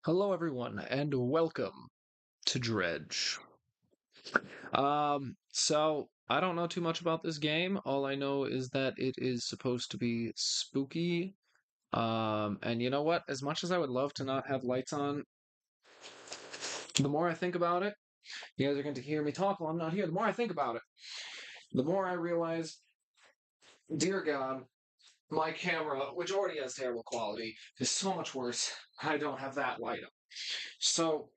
Hello, everyone, and welcome to Dredge. So I don't know too much about this game. All I know is that it is supposed to be spooky. And you know what? As much as I would love to not have lights on, the more I think about it, you guys are going to hear me talk while I'm not here. The more I think about it, the more I realize, dear God, my camera, which already has terrible quality, is so much worse. I don't have that light up. So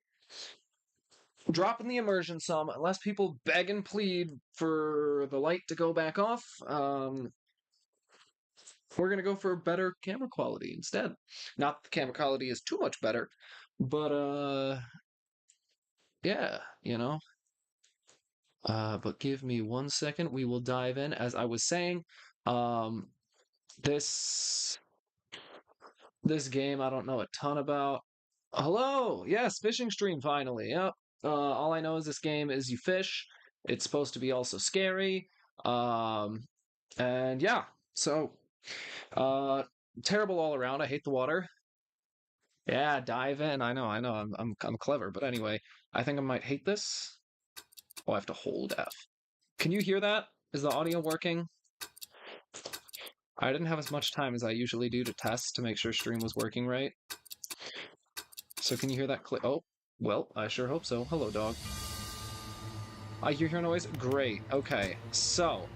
dropping the immersion some, unless people beg and plead for the light to go back off. We're gonna go for better camera quality instead. Not that the camera quality is too much better, but yeah, you know. But give me 1 second. We will dive in. As I was saying, um, this game I don't know a ton about. Hello, yes, fishing stream finally. Yep. All I know is this game is you fish. It's supposed to be also scary. Um, and yeah, so uh, terrible all around. I hate the water. Yeah, dive in. I know. I'm clever, but anyway, I think I might hate this. Oh, I have to hold F. Can you hear that? Is the audio working? I didn't have as much time as I usually do to test to make sure stream was working right. So can you hear that click? Oh, well, I sure hope so. Hello, dog. I hear noise? Great. Okay. So,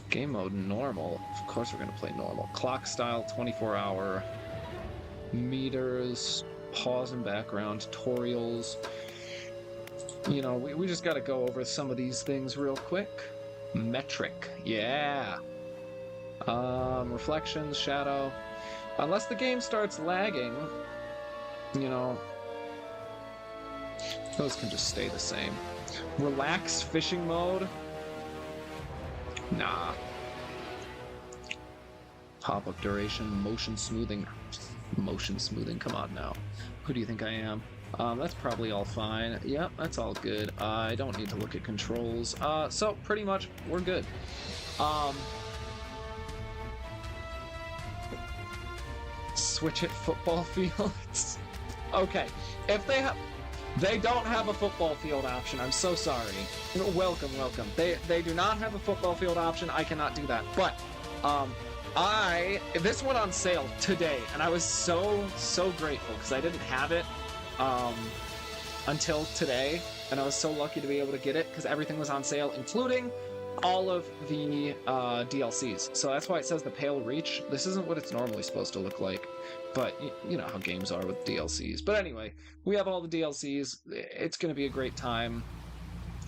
game mode normal. Of course we're gonna play normal. Clock style, 24-hour. Meters, pause and background, tutorials. You know, we just gotta go over some of these things real quick. Metric. Yeah. Reflections, shadow. Unless the game starts lagging, you know, those can just stay the same. Relax fishing mode? Nah. Pop-up duration, motion smoothing. Motion smoothing, come on now. Who do you think I am? That's probably all fine. Yep, that's all good. I don't need to look at controls. So pretty much we're good. Switch it football fields. Okay, if they don't have a football field option. I'm so sorry. Welcome. They do not have a football field option. I cannot do that. But this went on sale today, and I was so grateful because I didn't have it until today, and I was so lucky to be able to get it because everything was on sale, including all of the DLCs. So that's why it says the Pale Reach. This isn't what it's normally supposed to look like, but you know how games are with DLCs. But anyway, we have all the DLCs. It's going to be a great time.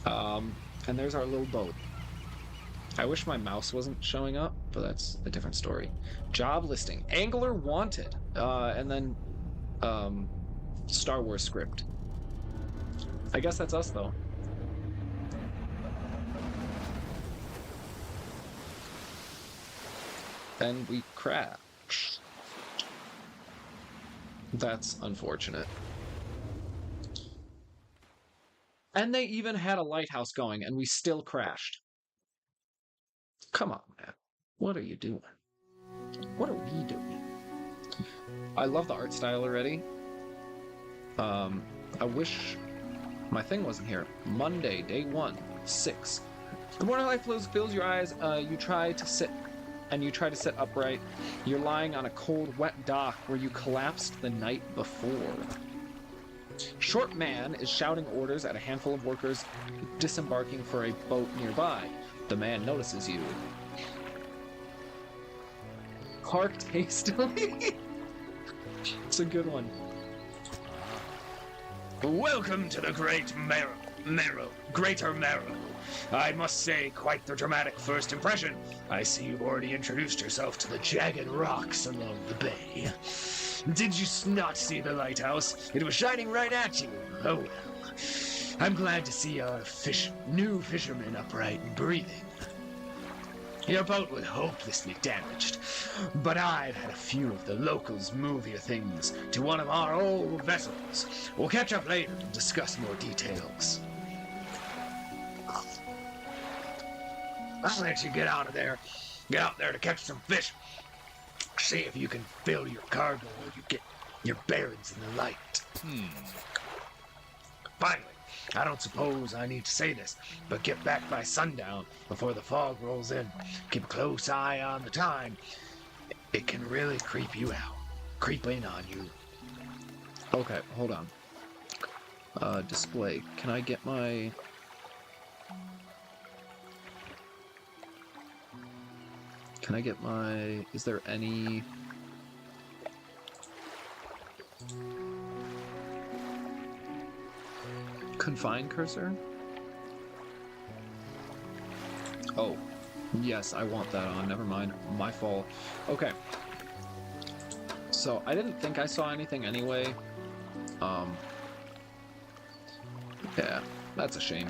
And there's our little boat. I wish my mouse wasn't showing up, but that's a different story. Job listing. Angler wanted. And then Star Wars script. I guess that's us, though. And we crash. That's unfortunate. And they even had a lighthouse going, and we still crashed. Come on, man. What are you doing? What are we doing? I love the art style already. I wish my thing wasn't here. Monday, day 1, 6. The morning light fills your eyes. You try to sit upright. You're lying on a cold, wet dock where you collapsed the night before. Short man is shouting orders at a handful of workers disembarking for a boat nearby. The man notices you. Parked hastily? It's a good one. Welcome to the Greater Marrow. I must say, quite the dramatic first impression. I see you've already introduced yourself to the jagged rocks along the bay. Did you not see the lighthouse? It was shining right at you. Oh well. I'm glad to see our new fisherman upright and breathing. Your boat was hopelessly damaged, but I've had a few of the locals move your things to one of our old vessels. We'll catch up later and discuss more details. I'll let you get out there to catch some fish. See if you can fill your cargo while you get Your bearings in the light. Finally, I don't suppose I need to say this, but get back by sundown before the fog rolls in. Keep a close eye on the time. It can really creep you out. Creep in on you. Okay, hold on. Display. Can I get my... Is there any... Confine cursor? Oh. Yes, I want that on. Never mind. My fault. Okay. So, I didn't think I saw anything anyway. Yeah, that's a shame.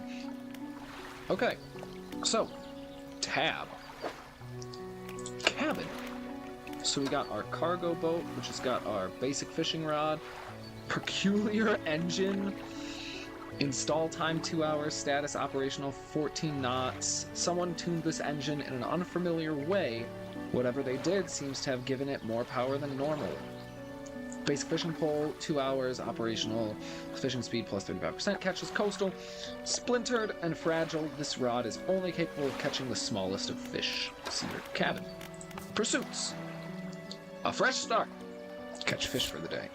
Okay. So, tab. Cabin. So we got our cargo boat, which has got our basic fishing rod, peculiar engine, install time 2 hours, status operational 14 knots. Someone tuned this engine in an unfamiliar way. Whatever they did seems to have given it more power than normal. Basic fishing pole, 2 hours, operational, fishing speed plus 35%, catches coastal. Splintered and fragile, this rod is only capable of catching the smallest of fish. See your cabin. Pursuits. A fresh start. Catch fish for the day.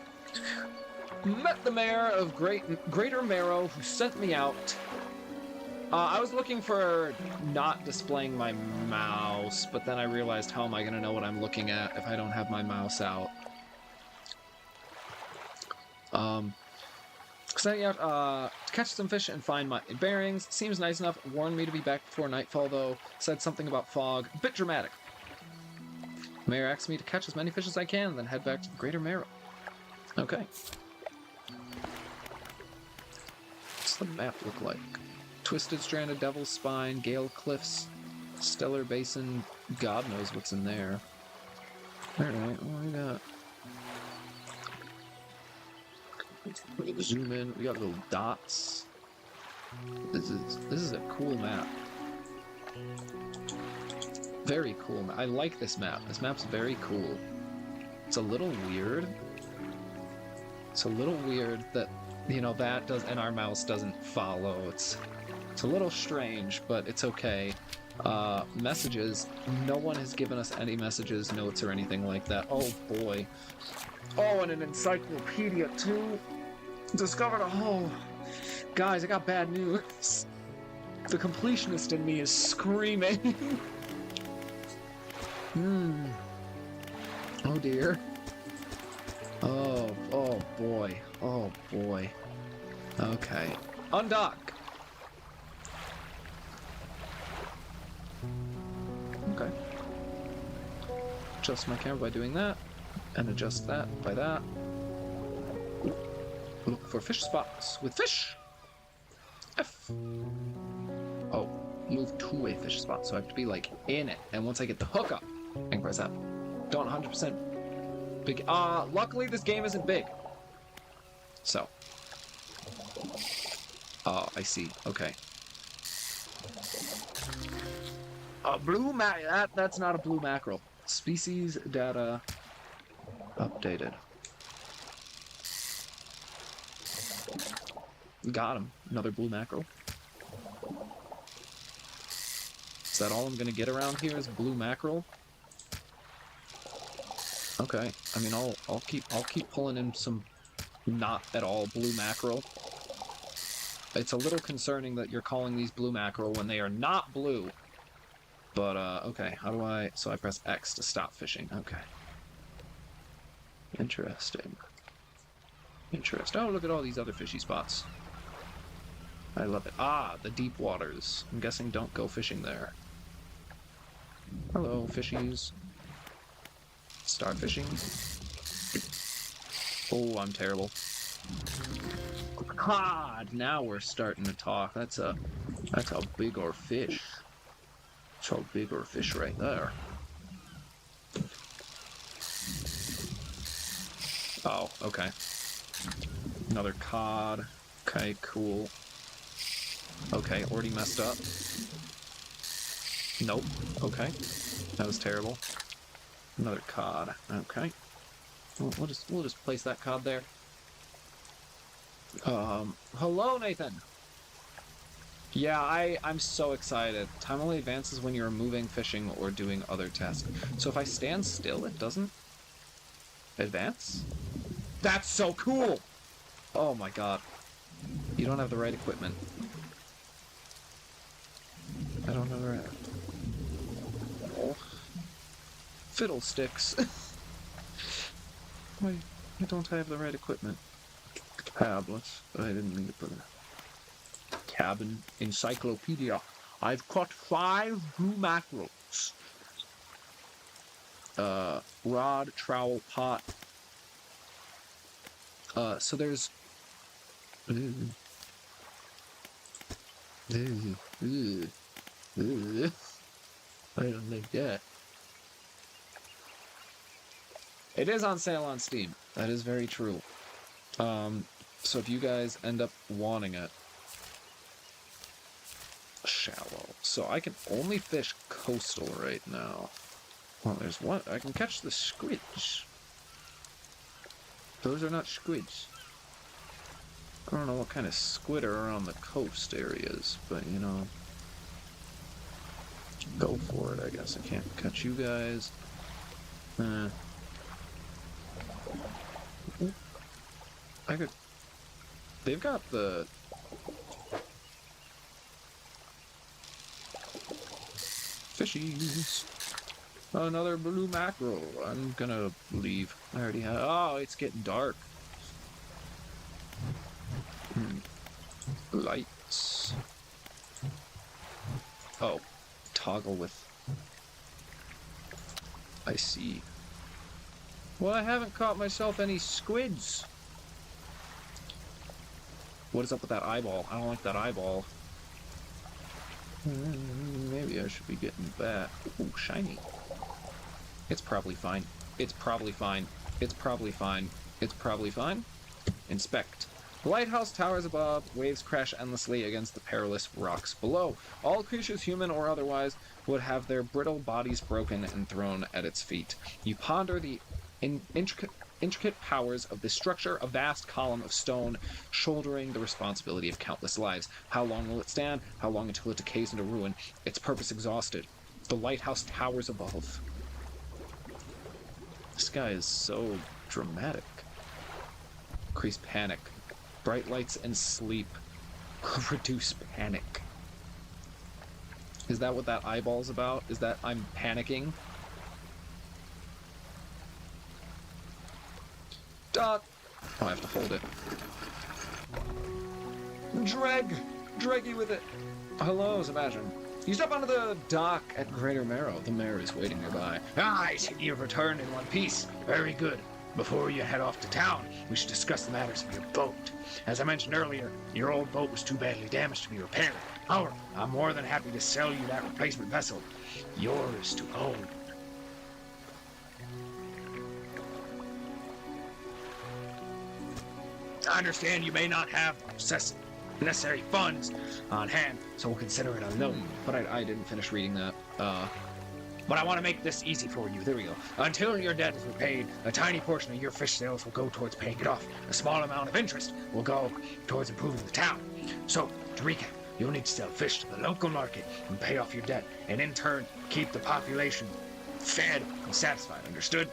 Met the mayor of Greater Marrow, who sent me out. I was looking for not displaying my mouse, but then I realized how am I going to know what I'm looking at if I don't have my mouse out. Sent me out to catch some fish and find my bearings. Seems nice enough. Warned me to be back before nightfall, though. Said something about fog. Bit dramatic. Mayor asked me to catch as many fish as I can, then head back to the Greater Marrow. Okay. What's the map look like? Twisted Stranded Devil's Spine, Gale Cliffs, Stellar Basin. God knows what's in there. Alright, what we got? Zoom in. We got little dots. This is a cool map. Very cool. I like this map. This map's very cool. It's a little weird. It's a little weird that, you know, that does, and our mouse doesn't follow. It's a little strange, but it's okay. Messages. No one has given us any messages, notes, or anything like that. Oh boy. Oh, and an encyclopedia too. Discovered a hole. Guys, I got bad news. The completionist in me is screaming. Oh dear. Oh boy. Oh boy. Okay. Undock. Okay. Adjust my camera by doing that. And adjust that by that. Look for fish spots with fish. F. Oh, move to a fish spot, so I have to be like in it. And once I get the hook up, I can press F. Don't 100% big. Luckily this game isn't big. So. Oh, I see. Okay. A blue that's not a blue mackerel. Species data updated. Got him. Another blue mackerel. Is that all I'm gonna get around here is blue mackerel? Okay. I mean, I'll keep pulling in some not at all blue mackerel. It's a little concerning that you're calling these blue mackerel when they are not blue. But okay. How do I? So I press X to stop fishing. Okay. Interesting. Interesting. Oh, look at all these other fishy spots. I love it. Ah, the deep waters. I'm guessing don't go fishing there. Hello, fishies. Start fishing. Oh, I'm terrible. God, now we're starting to talk. That's a bigger fish. That's a bigger fish right there. Oh, okay. Another cod. Okay, cool. Okay, already messed up. Nope. Okay. That was terrible. Another cod. Okay. We'll just place that cod there. Hello, Nathan. Yeah, I'm so excited. Time only advances when you're moving, fishing, or doing other tasks. So if I stand still, it doesn't advance? That's so cool! Oh my god. You don't have the right equipment. I don't know where. Oh. Fiddlesticks. Why don't I have the right equipment? Tablets. I didn't mean to put a cabin encyclopedia. I've caught 5 blue mackerels. Rod, trowel, pot. So there's. I don't like that. It is on sale on Steam. That is very true. So if you guys end up wanting it, shallow. So I can only fish coastal right now. Well, there's one. I can catch the squids. Those are not squids. I don't know what kind of squid are around the coast areas, but you know, go for it. I guess I can't catch you guys. I could. They've got the. Fishies. Another blue mackerel. I'm gonna leave. I already have. Oh, it's getting dark. Lights. Oh, toggle with. I see. Well, I haven't caught myself any squids. What is up with that eyeball? I don't like that eyeball. Maybe I should be getting that. Ooh, shiny. It's probably fine. It's probably fine. It's probably fine. It's probably fine. Inspect. The lighthouse towers above. Waves crash endlessly against the perilous rocks below. All creatures, human or otherwise, would have their brittle bodies broken and thrown at its feet. You ponder the intricate powers of this structure, a vast column of stone shouldering the responsibility of countless lives. How long will it stand? How long until it decays into ruin? Its purpose exhausted. The lighthouse towers above. This guy is so dramatic. Increase panic. Bright lights and sleep. Reduce panic. Is that what that eyeball's about? Is that I'm panicking? Duck! Oh, I have to hold it. Dreggy with it! Hello, Sebastian. You step onto the dock at Greater Marrow. The mayor is waiting nearby. I see you've returned in one piece. Very good. Before you head off to town, we should discuss the matters of your boat. As I mentioned earlier, your old boat was too badly damaged to be repaired. However, I'm more than happy to sell you that replacement vessel. Yours to own. I understand you may not have necessary funds on hand, so we'll consider it a loan. But I didn't finish reading that. But I want to make this easy for you. There we go. Until your debt is repaid, a tiny portion of your fish sales will go towards paying it off. A small amount of interest will go towards improving the town. So, to recap, you'll need to sell fish to the local market and pay off your debt, and in turn, keep the population fed and satisfied. Understood?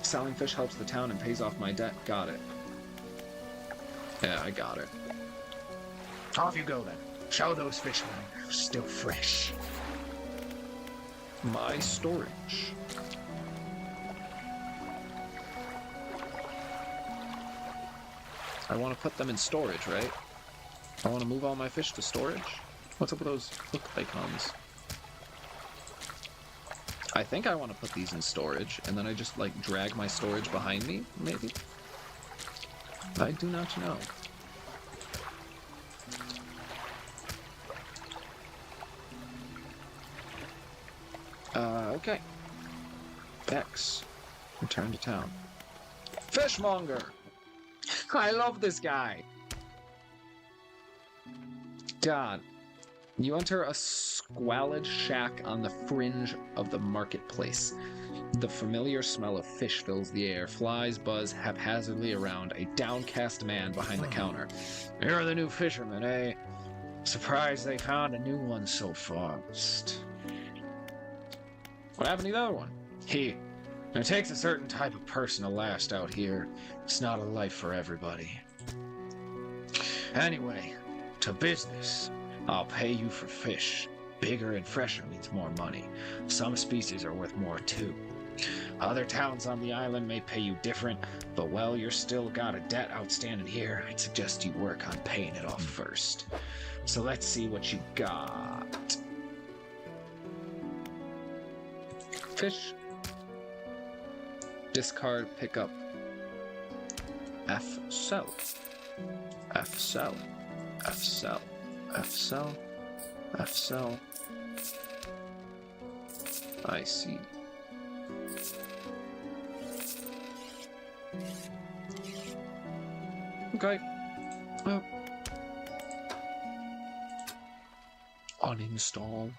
Selling fish helps the town and pays off my debt. Got it. Yeah, I got it. Off you go then. Show those fishermen they're still fresh. My storage. I want to put them in storage, right? I want to move all my fish to storage? What's up with those hook icons? I think I want to put these in storage, and then I just, like, drag my storage behind me, maybe? I do not know. Okay. X. Return to town. Fishmonger! I love this guy! God. You enter a squalid shack on the fringe of the marketplace. The familiar smell of fish fills the air. Flies buzz haphazardly around a downcast man behind the counter. You're the new fisherman, eh? Surprised they found a new one so fast. What happened to the other one? It takes a certain type of person to last out here. It's not a life for everybody. Anyway, to business. I'll pay you for fish. Bigger and fresher means more money. Some species are worth more too. Other towns on the island may pay you different, but while you're still got a debt outstanding here, I'd suggest you work on paying it off first. So let's see what you got. Fish. Discard, pick up. F sell. F sell. F sell. F sell. F sell. I see. Okay. Uninstall.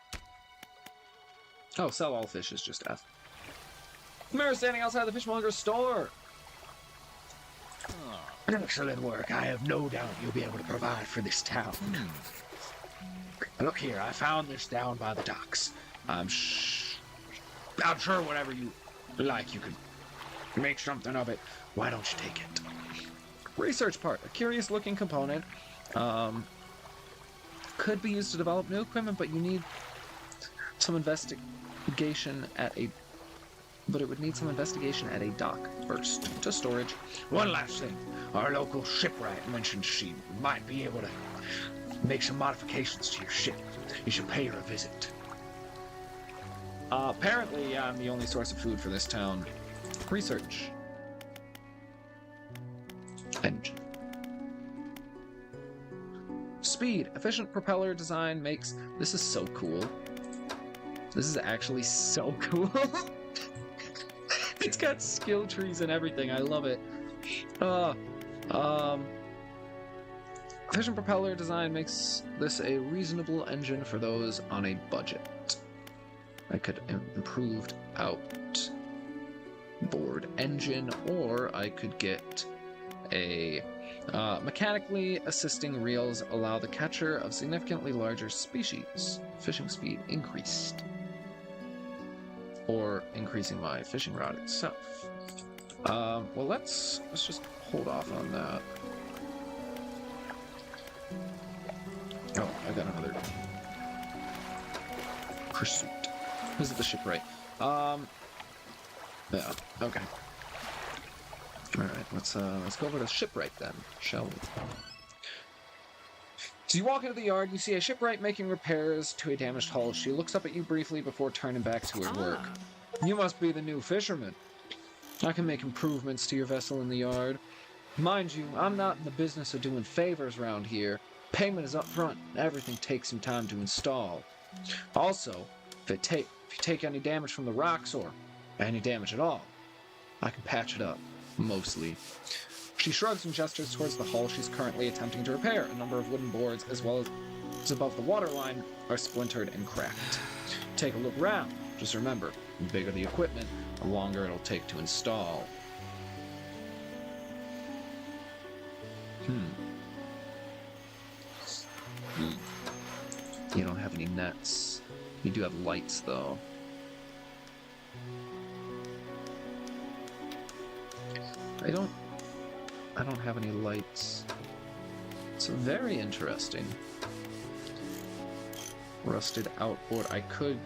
Oh, sell all fish is just F. Mirror standing outside the fishmonger's store. Excellent work. I have no doubt you'll be able to provide for this town. Look here, I found this down by the docks. I'm sure whatever you like, you could make something of it. Why don't you take it? Research part. A curious-looking component. Could be used to develop new equipment, but you need some investigation at a... But it would need some investigation at a dock first. To storage. One last thing. Our local shipwright mentioned she might be able to make some modifications to your ship. You should pay her a visit. Apparently, I'm the only source of food for this town. Research. Engine. Speed. Efficient propeller design makes... This is so cool. This is actually so cool. It's got skill trees and everything. I love it. Efficient propeller design makes this a reasonable engine for those on a budget. I could improved outboard engine, or I could get a mechanically assisting reels allow the catcher of significantly larger species. Fishing speed increased. Or increasing my fishing rod itself. Well, let's just hold off on that. Oh, I got another pursuit. Visit the shipwright. Yeah. Okay. All right. Let's go over to the shipwright then, shall we? So you walk into the yard, you see a shipwright making repairs to a damaged hull. She looks up at you briefly before turning back to her work. You must be the new fisherman. I can make improvements to your vessel in the yard. Mind you, I'm not in the business of doing favors around here. Payment is up front, and everything takes some time to install. Also, if you take any damage from the rocks, or any damage at all, I can patch it up, mostly. She shrugs and gestures towards the hull she's currently attempting to repair. A number of wooden boards, as well as above the waterline, are splintered and cracked. Take a look around. Just remember, the bigger the equipment, the longer it'll take to install. You don't have any nets. You do have lights, though. I don't have any lights. It's very interesting. Rusted outboard. I could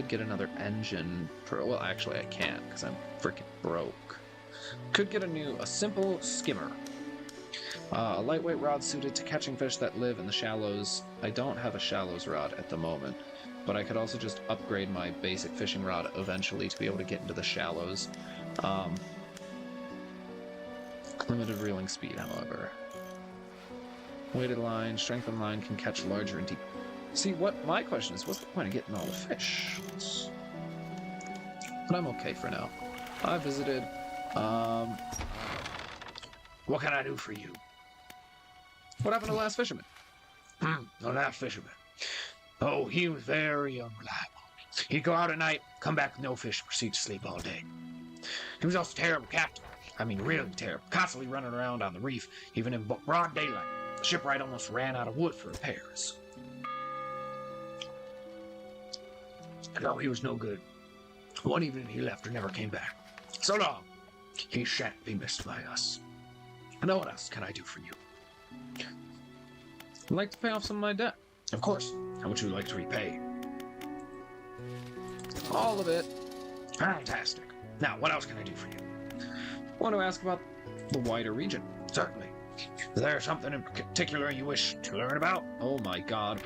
get another engine. Well, actually, I can't because I'm freaking broke. Could get a simple skimmer. A lightweight rod suited to catching fish that live in the shallows. I don't have a shallows rod at the moment, but I could also just upgrade my basic fishing rod eventually to be able to get into the shallows. Limited reeling speed, however. Weighted line, strengthened line can catch larger and deep. See, what my question is, what's the point of getting all the fish? But I'm okay for now. I visited, What can I do for you? What happened to the last fisherman? The last fisherman. Oh, he was very unreliable. He'd go out at night, come back with no fish, proceed to sleep all day. He was also a terrible captain. I mean, really terrible. Constantly running around on the reef, even in broad daylight. The shipwright almost ran out of wood for repairs. No, he was no good. One evening he left and never came back. So long. He shan't be missed by us. Now what else can I do for you? I'd like to pay off some of my debt. Of course. How would you like to repay? All of it. Fantastic. Now, what else can I do for you? Want to ask about the wider region? Certainly. Is there something in particular you wish to learn about? Oh my god.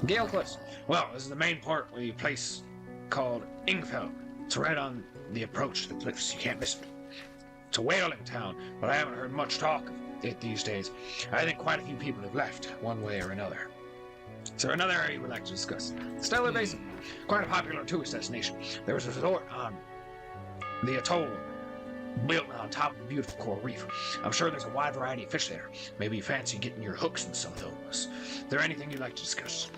Gale Cliffs. Well, this is the main part of the place called Ingfell. It's right on the approach to the cliffs. You can't miss it. It's a whaling town, but I haven't heard much talk of it these days. I think quite a few people have left, one way or another. Is there another area you would like to discuss? Stellar Basin. Quite a popular tourist destination. There was a resort on the atoll, built on top of a beautiful coral reef. I'm sure there's a wide variety of fish there. Maybe you fancy getting your hooks in some of those. Is there anything you'd like to discuss?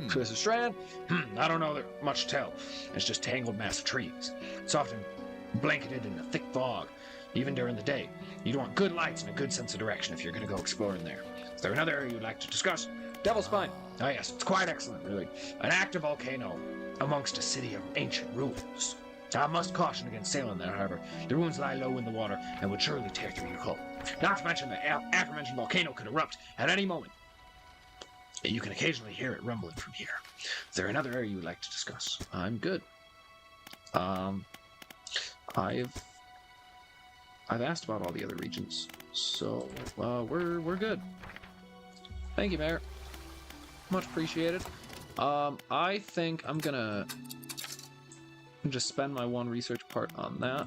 Twisted Strand. I don't know that much to tell. It's just tangled mass of trees. It's often blanketed in a thick fog, even during the day. You'd want good lights and a good sense of direction if you're going to go exploring there. Is there another area you'd like to discuss? Devil's Spine. Oh yes, it's quite excellent, really. An active volcano amongst a city of ancient ruins. I must caution against sailing there, however. The ruins lie low in the water and would surely tear through your hull. Not to mention the aforementioned volcano could erupt at any moment. You can occasionally hear it rumbling from here. Is there another area you would like to discuss? I'm good. I've asked about all the other regions, so we're good. Thank you, Mayor. Much appreciated. I think I'm gonna just spend my one research part on that.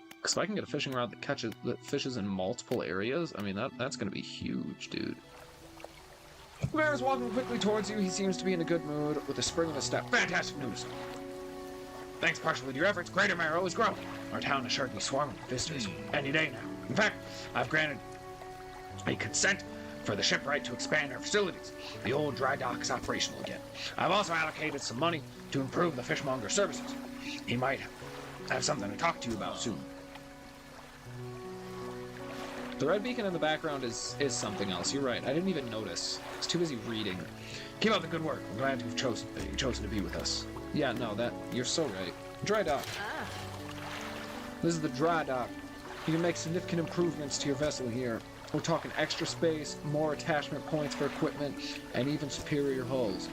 Because if I can get a fishing rod that fishes in multiple areas, I mean that's gonna be huge, dude. The bear is walking quickly towards you. He seems to be in a good mood, with a spring in his step. Fantastic news. Thanks partially to your efforts, Greater Marrow is growing. Our town is sure to be swarming with visitors any day now. In fact, I've granted a consent for the shipwright to expand our facilities. The old dry dock is operational again. I've also allocated some money to improve the fishmonger's services. He might have something to talk to you about soon. The red beacon in the background is something else. You're right. I didn't even notice. I was too busy reading. Keep up the good work. I'm glad you've chosen to be with us. Yeah, no, you're so right. Dry dock. This is the dry dock. You can make significant improvements to your vessel here. We're talking extra space, more attachment points for equipment, and even superior hulls.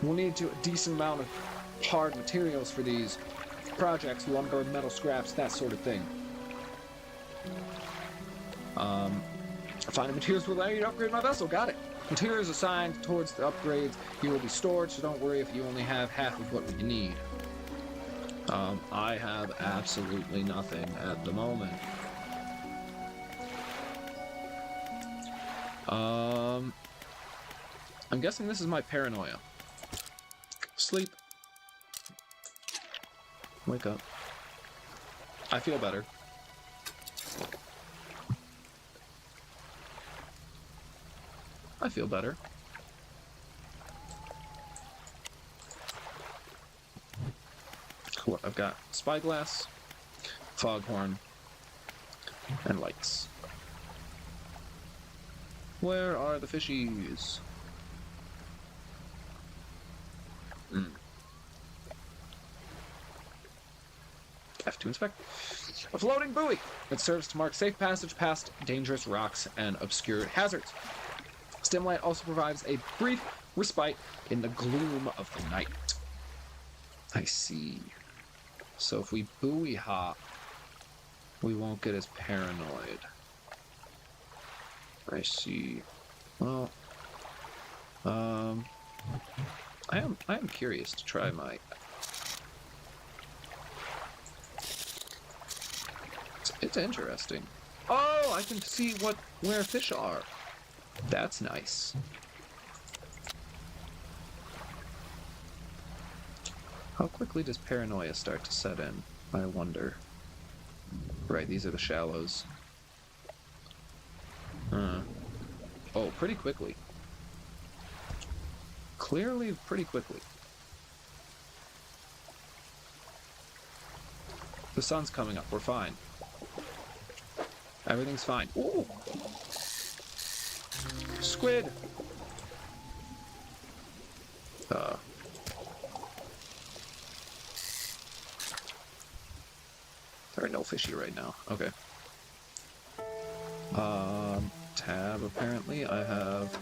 We'll need a decent amount of hard materials for these projects, lumber, metal scraps, that sort of thing. Finding materials will allow you to upgrade my vessel. Got it. Materials assigned towards the upgrades here will be stored, so don't worry if you only have half of what you need. I have absolutely nothing at the moment. I'm guessing this is my paranoia. Sleep. Wake up. I feel better. I feel better. Cool. I've got spyglass, foghorn, and lights. Where are the fishies? F to inspect. A floating buoy. It serves to mark safe passage past dangerous rocks and obscured hazards. Stimlight also provides a brief respite in the gloom of the night. I see. So if we buoy hop, we won't get as paranoid. I see. Well, I am curious to try my. It's interesting. Oh, I can see where fish are. That's nice. How quickly does paranoia start to set in? I wonder. Right, these are the shallows. Oh, pretty quickly. Clearly, pretty quickly. The sun's coming up. We're fine. Everything's fine. Ooh! Squid! There are no fishy right now. Okay. Tab, apparently. I have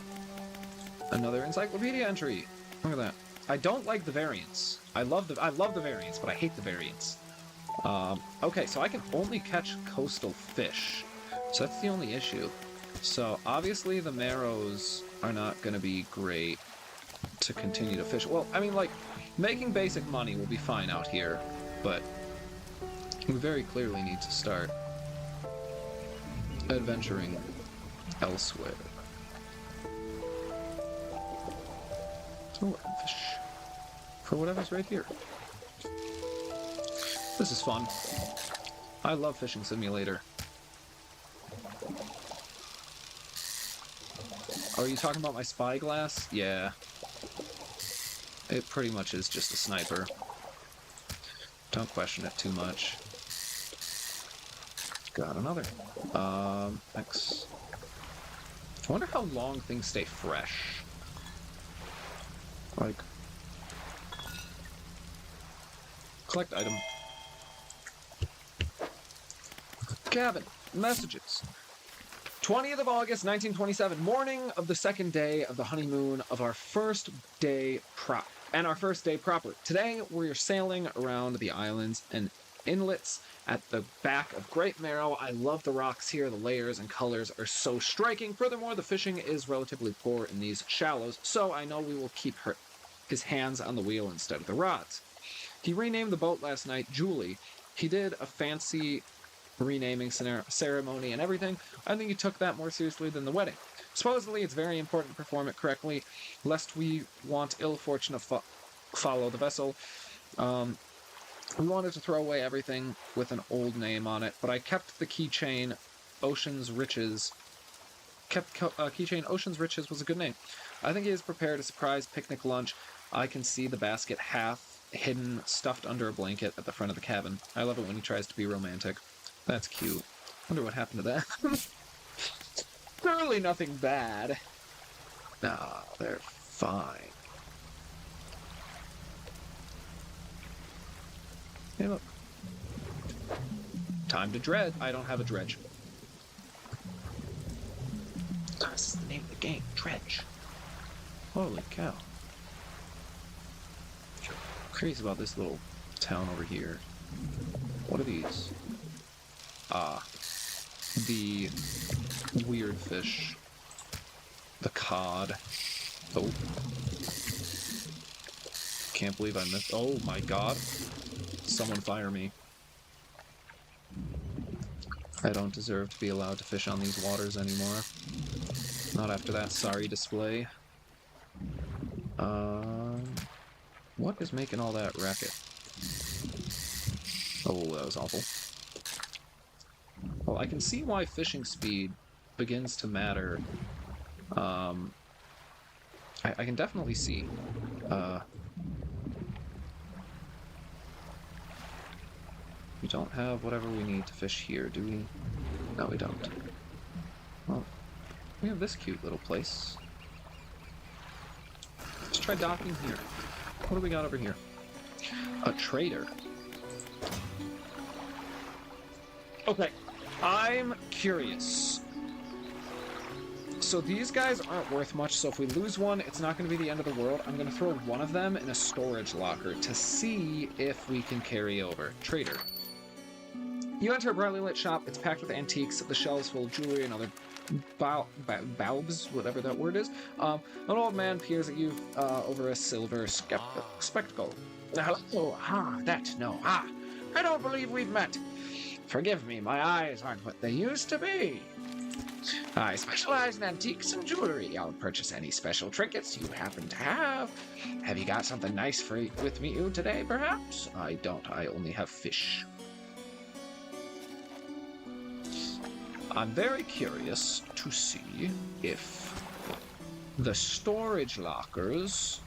another encyclopedia entry. Look at that. I don't like the variants. I love the variants, but I hate the variants. Okay, so I can only catch coastal fish. So that's the only issue. So obviously the marrows are not going to be great to continue to fish. Well, I mean, like, making basic money will be fine out here, but we very clearly need to start adventuring elsewhere. So we're gonna fish for whatever's right here. This is fun. I love Fishing Simulator. Are you talking about my spyglass? Yeah. It pretty much is just a sniper. Don't question it too much. Got another. X. I wonder how long things stay fresh. Like... Collect item. Cabin. Messages. 20th of August, 1927. Morning of the second day of the honeymoon of our first day proper. Today, we're sailing around the islands and inlets at the back of Great Marrow. I love the rocks here. The layers and colors are so striking. Furthermore, the fishing is relatively poor in these shallows, so I know we will keep his hands on the wheel instead of the rods. He renamed the boat last night Julie. He did a fancy renaming ceremony and everything. I think he took that more seriously than the wedding. Supposedly, it's very important to perform it correctly, lest we want ill fortune to follow the vessel. We wanted to throw away everything with an old name on it, but I kept the keychain Ocean's Riches. Keychain Ocean's Riches was a good name. I think he has prepared a surprise picnic lunch. I can see the basket half hidden, stuffed under a blanket at the front of the cabin. I love it when he tries to be romantic. That's cute. Wonder what happened to that. Surely nothing bad. Nah, they're fine. Hey, look. Time to dredge. I don't have a dredge. This is the name of the game. Dredge. Holy cow. Crazy about this little town over here. What are these? The weird fish. The cod. Oh. Can't believe I missed. Oh my god. Someone fire me. I don't deserve to be allowed to fish on these waters anymore. Not after that sorry display. What is making all that racket? Oh, that was awful. Well, I can see why fishing speed begins to matter. I can definitely see. We don't have whatever we need to fish here, do we? No, we don't. Well, we have this cute little place. Let's try docking here. What do we got over here? A trader. Okay, I'm curious. So these guys aren't worth much, so if we lose one, it's not going to be the end of the world. I'm going to throw one of them in a storage locker to see if we can carry over. Trader. You enter a brightly lit shop. It's packed with antiques. The shelves full of jewelry and other bulbs, whatever that word is. An old man peers at you over a silver spectacle. Hello, I don't believe we've met. Forgive me, my eyes aren't what they used to be. I specialize in antiques and jewelry. I'll purchase any special trinkets you happen to have. Have you got something nice with me today, perhaps? I don't. I only have fish. I'm very curious to see if the storage lockers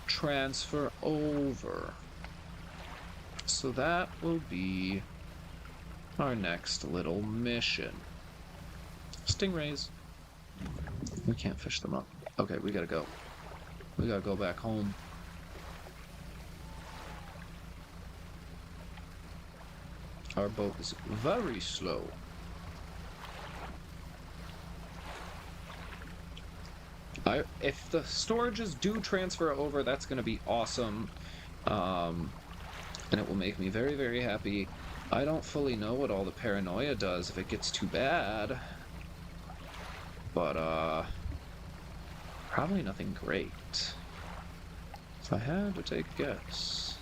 transfer over. So that will be our next little mission. Stingrays. We can't fish them up. Okay, we gotta go. We gotta go back home. Our boat is very slow. If the storages do transfer over, that's going to be awesome. And it will make me very, very happy. I don't fully know what all the paranoia does if it gets too bad. But, probably nothing great. If I had to take a guess.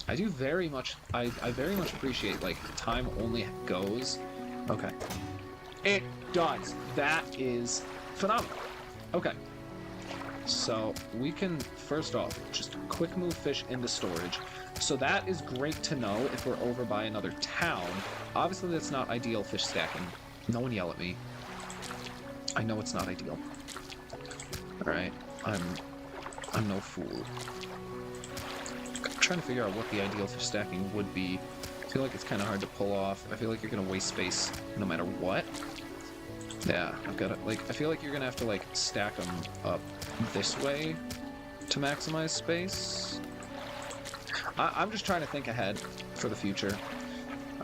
I do very much, I very much appreciate, like, time only goes. Okay. It does. That is phenomenal. Okay. So we can, first off, just quick move fish into storage. So that is great to know if we're over by another town. Obviously, that's not ideal fish stacking. No one yell at me. I know it's not ideal. Alright. I'm no fool. I'm trying to figure out what the ideal fish stacking would be. I feel like it's kind of hard to pull off. I feel like you're going to waste space no matter what. Yeah, I've got to, like, I feel like you're going to have to, like, stack them up this way to maximize space. I'm just trying to think ahead for the future.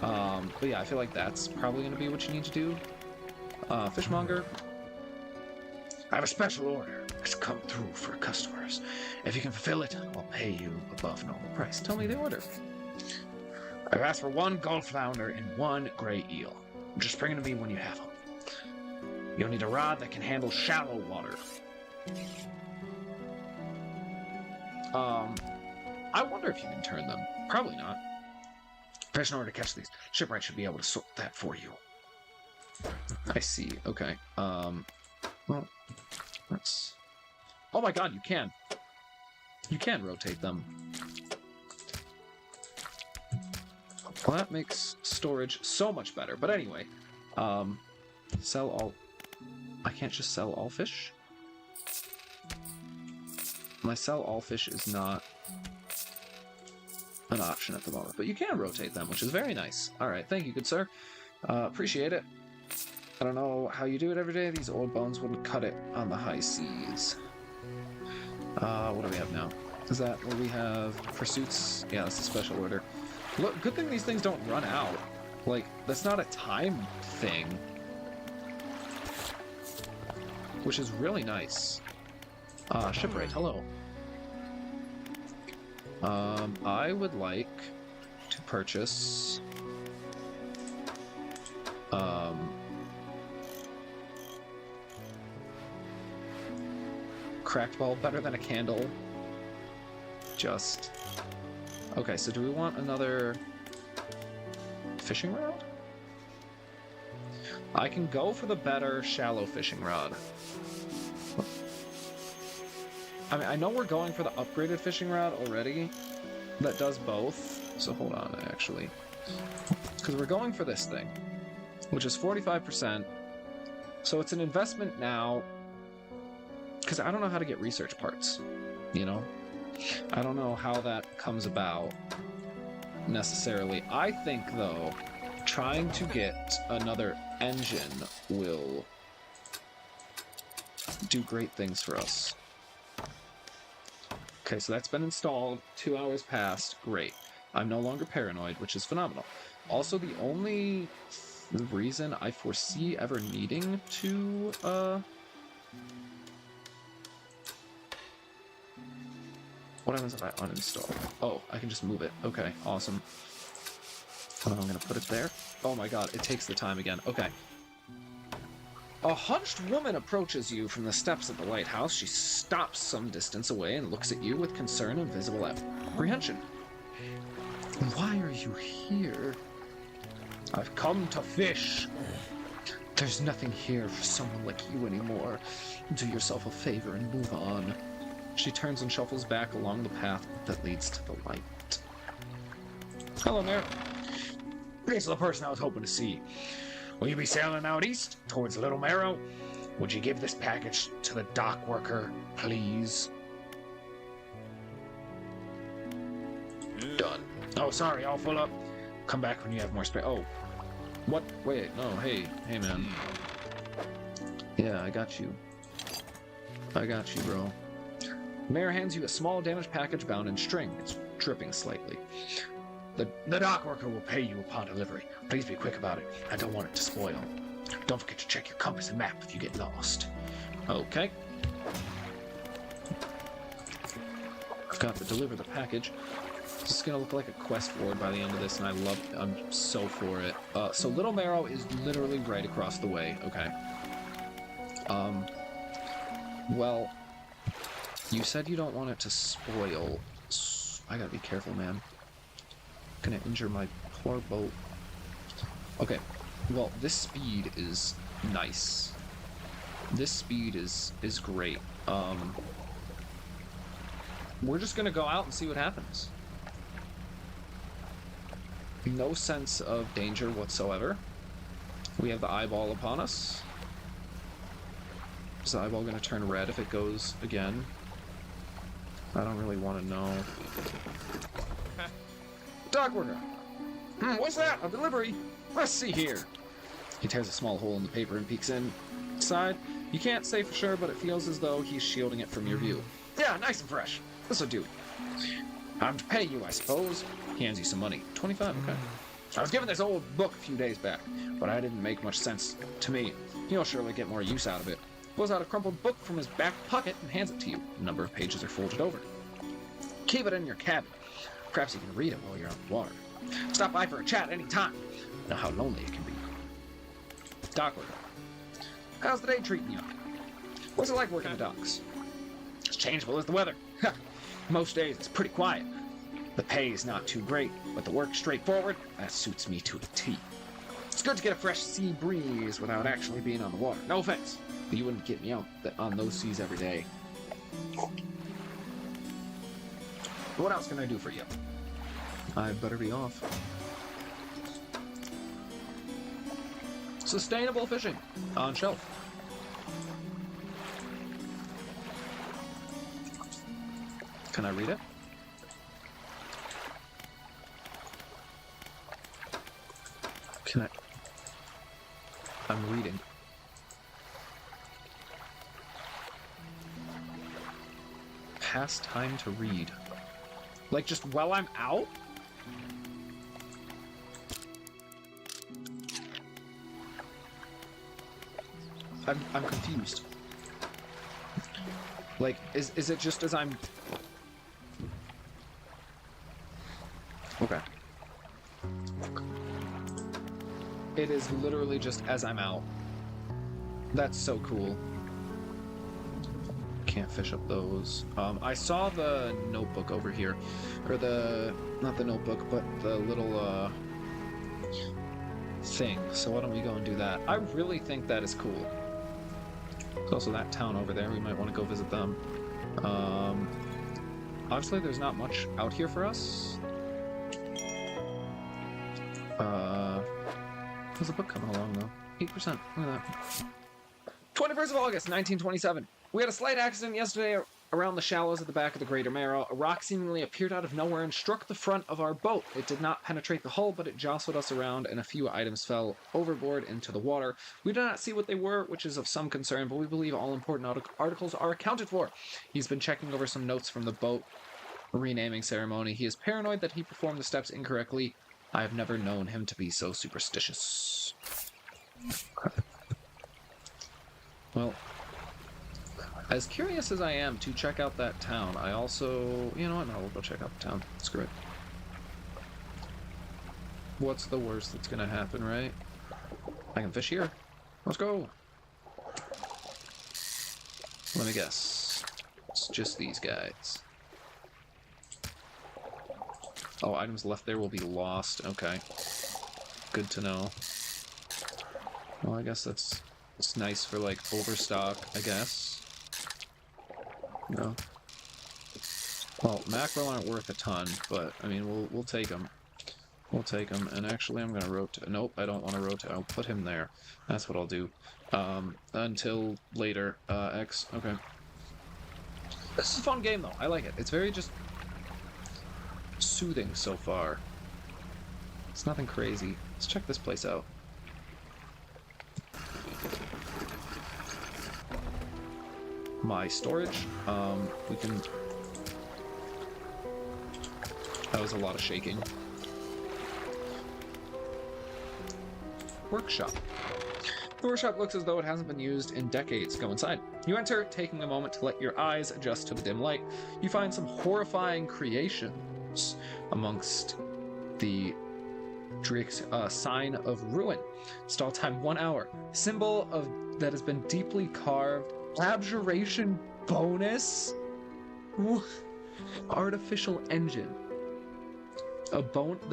But yeah, I feel like that's probably going to be what you need to do. Fishmonger. I have a special order that's come through for customers. If you can fulfill it, I'll pay you above normal price. Tell me the order. I've asked for 1 gulf flounder and 1 gray eel. Just bring them to me when you have them. You'll need a rod that can handle shallow water. I wonder if you can turn them. Probably not. There's no order to catch these. Shipwright should be able to sort that for you. I see. Okay. Well, let's... Oh my god, you can. You can rotate them. Well, that makes storage so much better. But anyway, sell all... I can't just sell all fish? My sell all fish is not an option at the moment, but you can rotate them, which is very nice. Alright, thank you, good sir. Appreciate it. I don't know how you do it every day. These old bones wouldn't cut it on the high seas. What do we have now? Is that what we have? Pursuits? Yeah, that's a special order. Look, good thing these things don't run out. Like, that's not a time thing. Which is really nice. Shipwright, hello. I would like to purchase... cracked ball, better than a candle. Just... Okay, so do we want another fishing rod? I can go for the better shallow fishing rod. I mean, I know we're going for the upgraded fishing rod already that does both. So hold on, actually. Because we're going for this thing, which is 45%. So it's an investment now. Because I don't know how to get research parts, you know? I don't know how that comes about necessarily. I think, though, trying to get another engine will do great things for us. Okay, so that's been installed. 2 hours passed. Great. I'm no longer paranoid, which is phenomenal. Also, the only reason I foresee ever needing to, what happens if I uninstall? Oh, I can just move it. Okay, awesome. I'm gonna put it there. Oh my god, it takes the time again. Okay. A hunched woman approaches you from the steps of the lighthouse. She stops some distance away and looks at you with concern and visible apprehension. Why are you here? I've come to fish. There's nothing here for someone like you anymore. Do yourself a favor and move on. She turns and shuffles back along the path that leads to the light. Hello, Mayor. This is the person I was hoping to see. Will you be sailing out east towards Little Marrow? Would you give this package to the dock worker, please? Done. Oh, sorry, all full up. Come back when you have more space. Oh, What? Wait, no, hey, man. Yeah, I got you. I got you, bro. Mayor hands you a small damaged package bound in string. It's dripping slightly. the dock worker will pay you upon delivery. Please be quick about it. I don't want it to spoil. Don't forget to check your compass and map if you get lost. Okay. Got to deliver the package. This is gonna look like a quest board by the end of this, and I'm so for it. So Little Marrow is literally right across the way. Okay. Well, you said you don't want it to spoil. I gotta be careful, man. Gonna injure my poor boat. Okay. Well, this speed is nice. This speed is great. We're just gonna go out and see what happens. No sense of danger whatsoever. We have the eyeball upon us. Is the eyeball gonna turn red if it goes again? I don't really want to know. Dock worker! What's that? A delivery? Let's see here. He tears a small hole in the paper and peeks inside. You can't say for sure, but it feels as though he's shielding it from your view. Yeah, nice and fresh. This'll do. I'm to pay you, I suppose. He hands you some money. 25, okay. I was given this old book a few days back, but it didn't make much sense to me. You'll surely get more use out of it. Pulls out a crumpled book from his back pocket and hands it to you. A number of pages are folded over. Keep it in your cabin. Perhaps you can read it while you're on the water. Stop by for a chat any time. I know how lonely it can be. Dock worker. How's the day treating you? What's it like working the docks? As changeable as the weather. Most days it's pretty quiet. The pay is not too great, but the work's straightforward. That suits me to a T. It's good to get a fresh sea breeze without actually being on the water. No offense, but you wouldn't get me out on those seas every day. What else can I do for you? I better be off. Sustainable fishing on shelf. Can I read it? Can I? I'm reading. Pass time to read. Like just while I'm out? I'm confused. Like, is it just as I'm... Okay. It is literally just as I'm out. That's so cool. Can't fish up those. I saw the notebook over here. Or the... Not the notebook, but the little, thing. So why don't we go and do that? I really think that is cool. There's also that town over there. We might want to go visit them. Obviously, there's not much out here for us. How's the book coming along, though? 8%. Look at that. 21st of August, 1927. We had a slight accident yesterday around the shallows at the back of the Greater Marrow. A rock seemingly appeared out of nowhere and struck the front of our boat. It did not penetrate the hull, but it jostled us around, and a few items fell overboard into the water. We did not see what they were, which is of some concern, but we believe all important articles are accounted for. He's been checking over some notes from the boat renaming ceremony. He is paranoid that he performed the steps incorrectly. I have never known him to be so superstitious. Well, as curious as I am to check out that town, I also... You know what? No, we'll go check out the town. Screw it. What's the worst that's gonna happen, right? I can fish here. Let's go! Let me guess. It's just these guys. Oh, items left there will be lost. Okay. Good to know. Well, I guess it's nice for, like, overstock, I guess. No. Well, mackerel aren't worth a ton, but, I mean, we'll take them. We'll take him, and actually I'm gonna rotate. Nope, I don't want to rotate. I'll put him there. That's what I'll do. Until later. X. Okay. This is a fun game, though. I like it. It's very just soothing so far. It's nothing crazy. Let's check this place out. My storage. We can... That was a lot of shaking. Workshop. The workshop looks as though it hasn't been used in decades. Go inside. You enter, taking a moment to let your eyes adjust to the dim light. You find some horrifying creations amongst the Drake's sign of ruin. Stall time 1 hour. Symbol of that has been deeply carved. Abjuration bonus. Artificial engine. The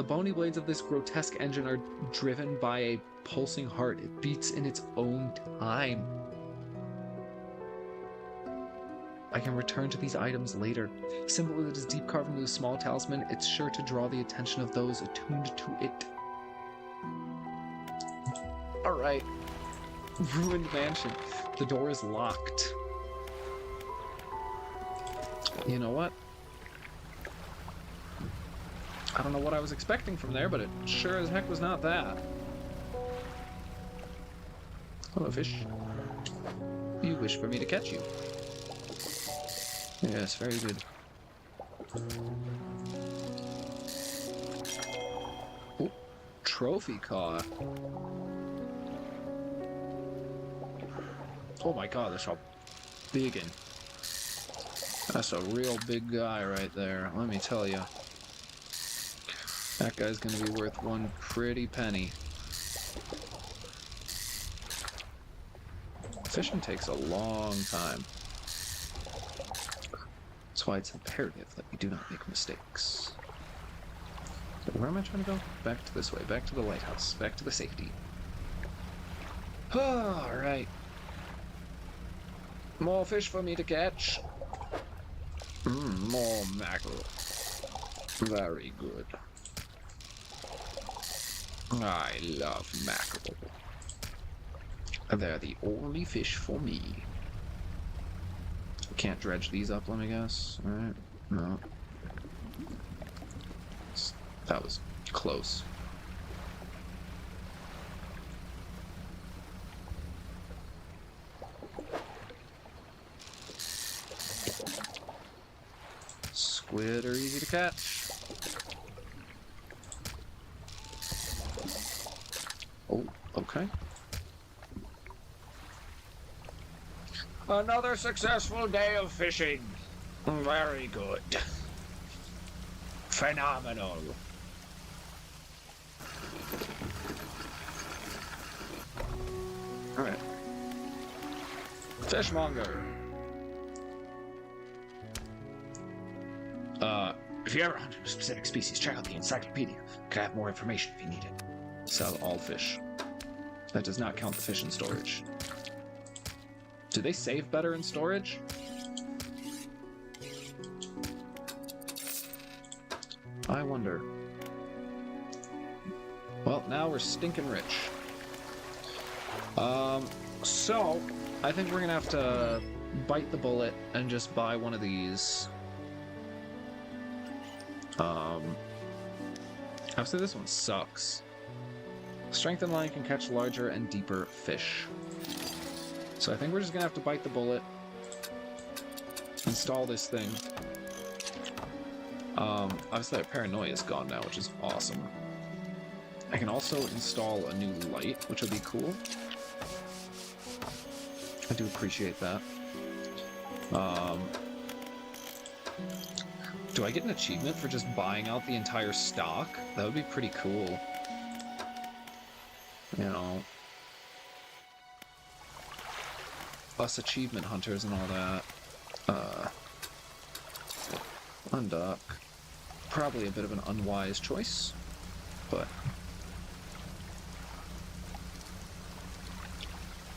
bony blades of this grotesque engine are driven by a pulsing heart. It beats in its own time. I can return to these items later. Symbol that is deep carved into a small talisman, it's sure to draw the attention of those attuned to it. Alright. Ruined mansion. The door is locked. You know what? I don't know what I was expecting from there, but it sure as heck was not that. Hello, fish. You wish for me to catch you. Yes, very good. Oh, trophy caught. Oh my god, that's a biggin. That's a real big guy right there, let me tell you. That guy's gonna be worth one pretty penny. Fishing takes a long time. That's why it's imperative that we do not make mistakes. So where am I trying to go? Back to this way, back to the lighthouse, back to the safety. Alright. More fish for me to catch. More mackerel. Very good. I love mackerel. They're the only fish for me. Can't dredge these up, let me guess. Alright. No. That was close. Squid are easy to catch. Oh, okay. Another successful day of fishing. Very good. Phenomenal. Alright. Fishmonger. If you ever hunt a specific species, check out the encyclopedia. Could have more information if you need it. Sell all fish. That does not count the fish in storage. Do they save better in storage? I wonder. Well, now we're stinking rich. So, I think we're gonna have to bite the bullet and just buy one of these. Obviously this one sucks. Strengthened line can catch larger and deeper fish. So I think we're just gonna have to bite the bullet. Install this thing. Obviously our paranoia is gone now, which is awesome. I can also install a new light, which will be cool. I do appreciate that. Do I get an achievement for just buying out the entire stock? That would be pretty cool. You know. Us achievement hunters and all that. Undock. Probably a bit of an unwise choice, but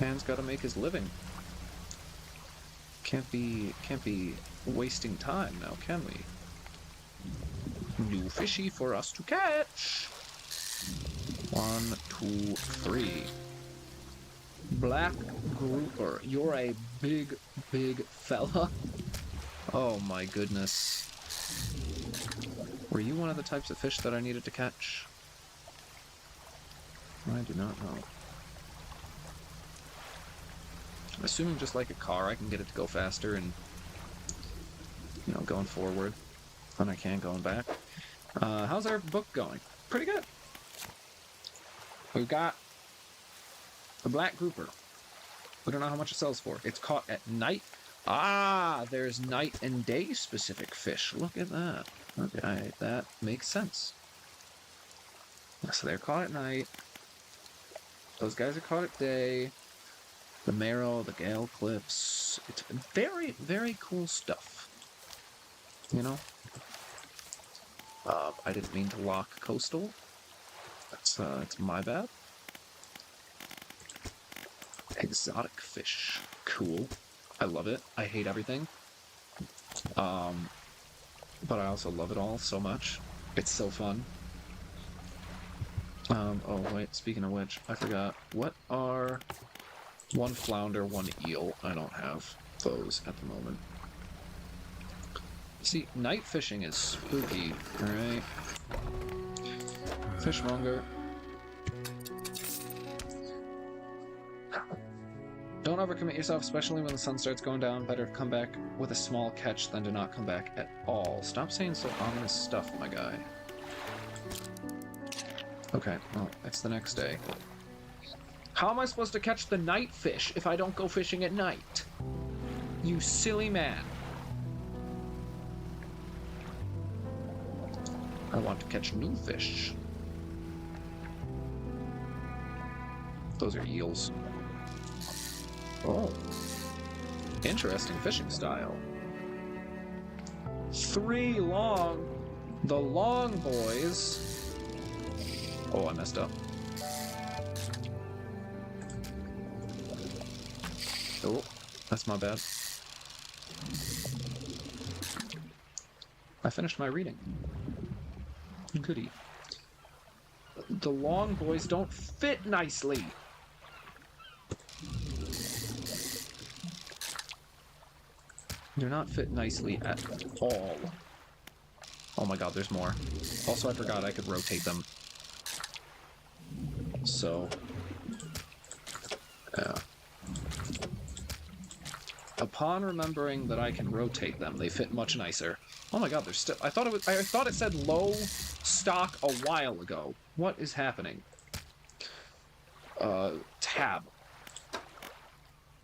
man's gotta make his living. Can't be wasting time now, can we? New fishy for us to catch. 1, 2, 3. Black grouper. You're a big, big fella. Oh my goodness. Were you one of the types of fish that I needed to catch? I do not know. Assuming just like a car, I can get it to go faster and, you know, going forward than I can going back. How's our book going? Pretty good. We've got the black grouper. We don't know how much it sells for. It's caught at night. Ah, there's night and day specific fish. Look at that. Okay, that makes sense. So they're caught at night. Those guys are caught at day. The marrow, the gale clips. It's very, very cool stuff. You know? I didn't mean to lock coastal. That's my bad. Exotic fish. Cool. I love it. I hate everything. But I also love it all so much. It's so fun. Oh wait, speaking of which, I forgot. What are... 1 flounder, 1 eel. I don't have those at the moment. See, night fishing is spooky, alright? Fishmonger. Don't overcommit yourself, especially when the sun starts going down. Better come back with a small catch than to not come back at all. Stop saying so ominous stuff, my guy. Okay, well, it's the next day. How am I supposed to catch the night fish if I don't go fishing at night? You silly man. I want to catch new fish. Those are eels. Oh. Interesting fishing style. 3 long. The long boys. Oh, I messed up. Oh, that's my bad. I finished my reading. Goody. The long boys don't fit nicely. Do not fit nicely at all. Oh my god, there's more. Also, I forgot I could rotate them. So, yeah. Upon remembering that I can rotate them, they fit much nicer. Oh my god, there's still... I thought it said low stock a while ago. What is happening? Tab.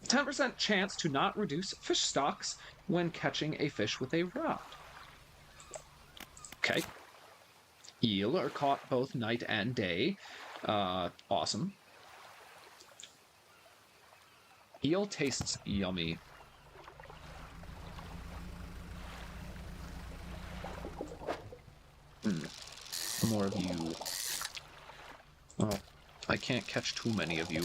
10% chance to not reduce fish stocks when catching a fish with a rod. Okay. Eel are caught both night and day. Awesome. Eel tastes yummy. More of you. Well, I can't catch too many of you,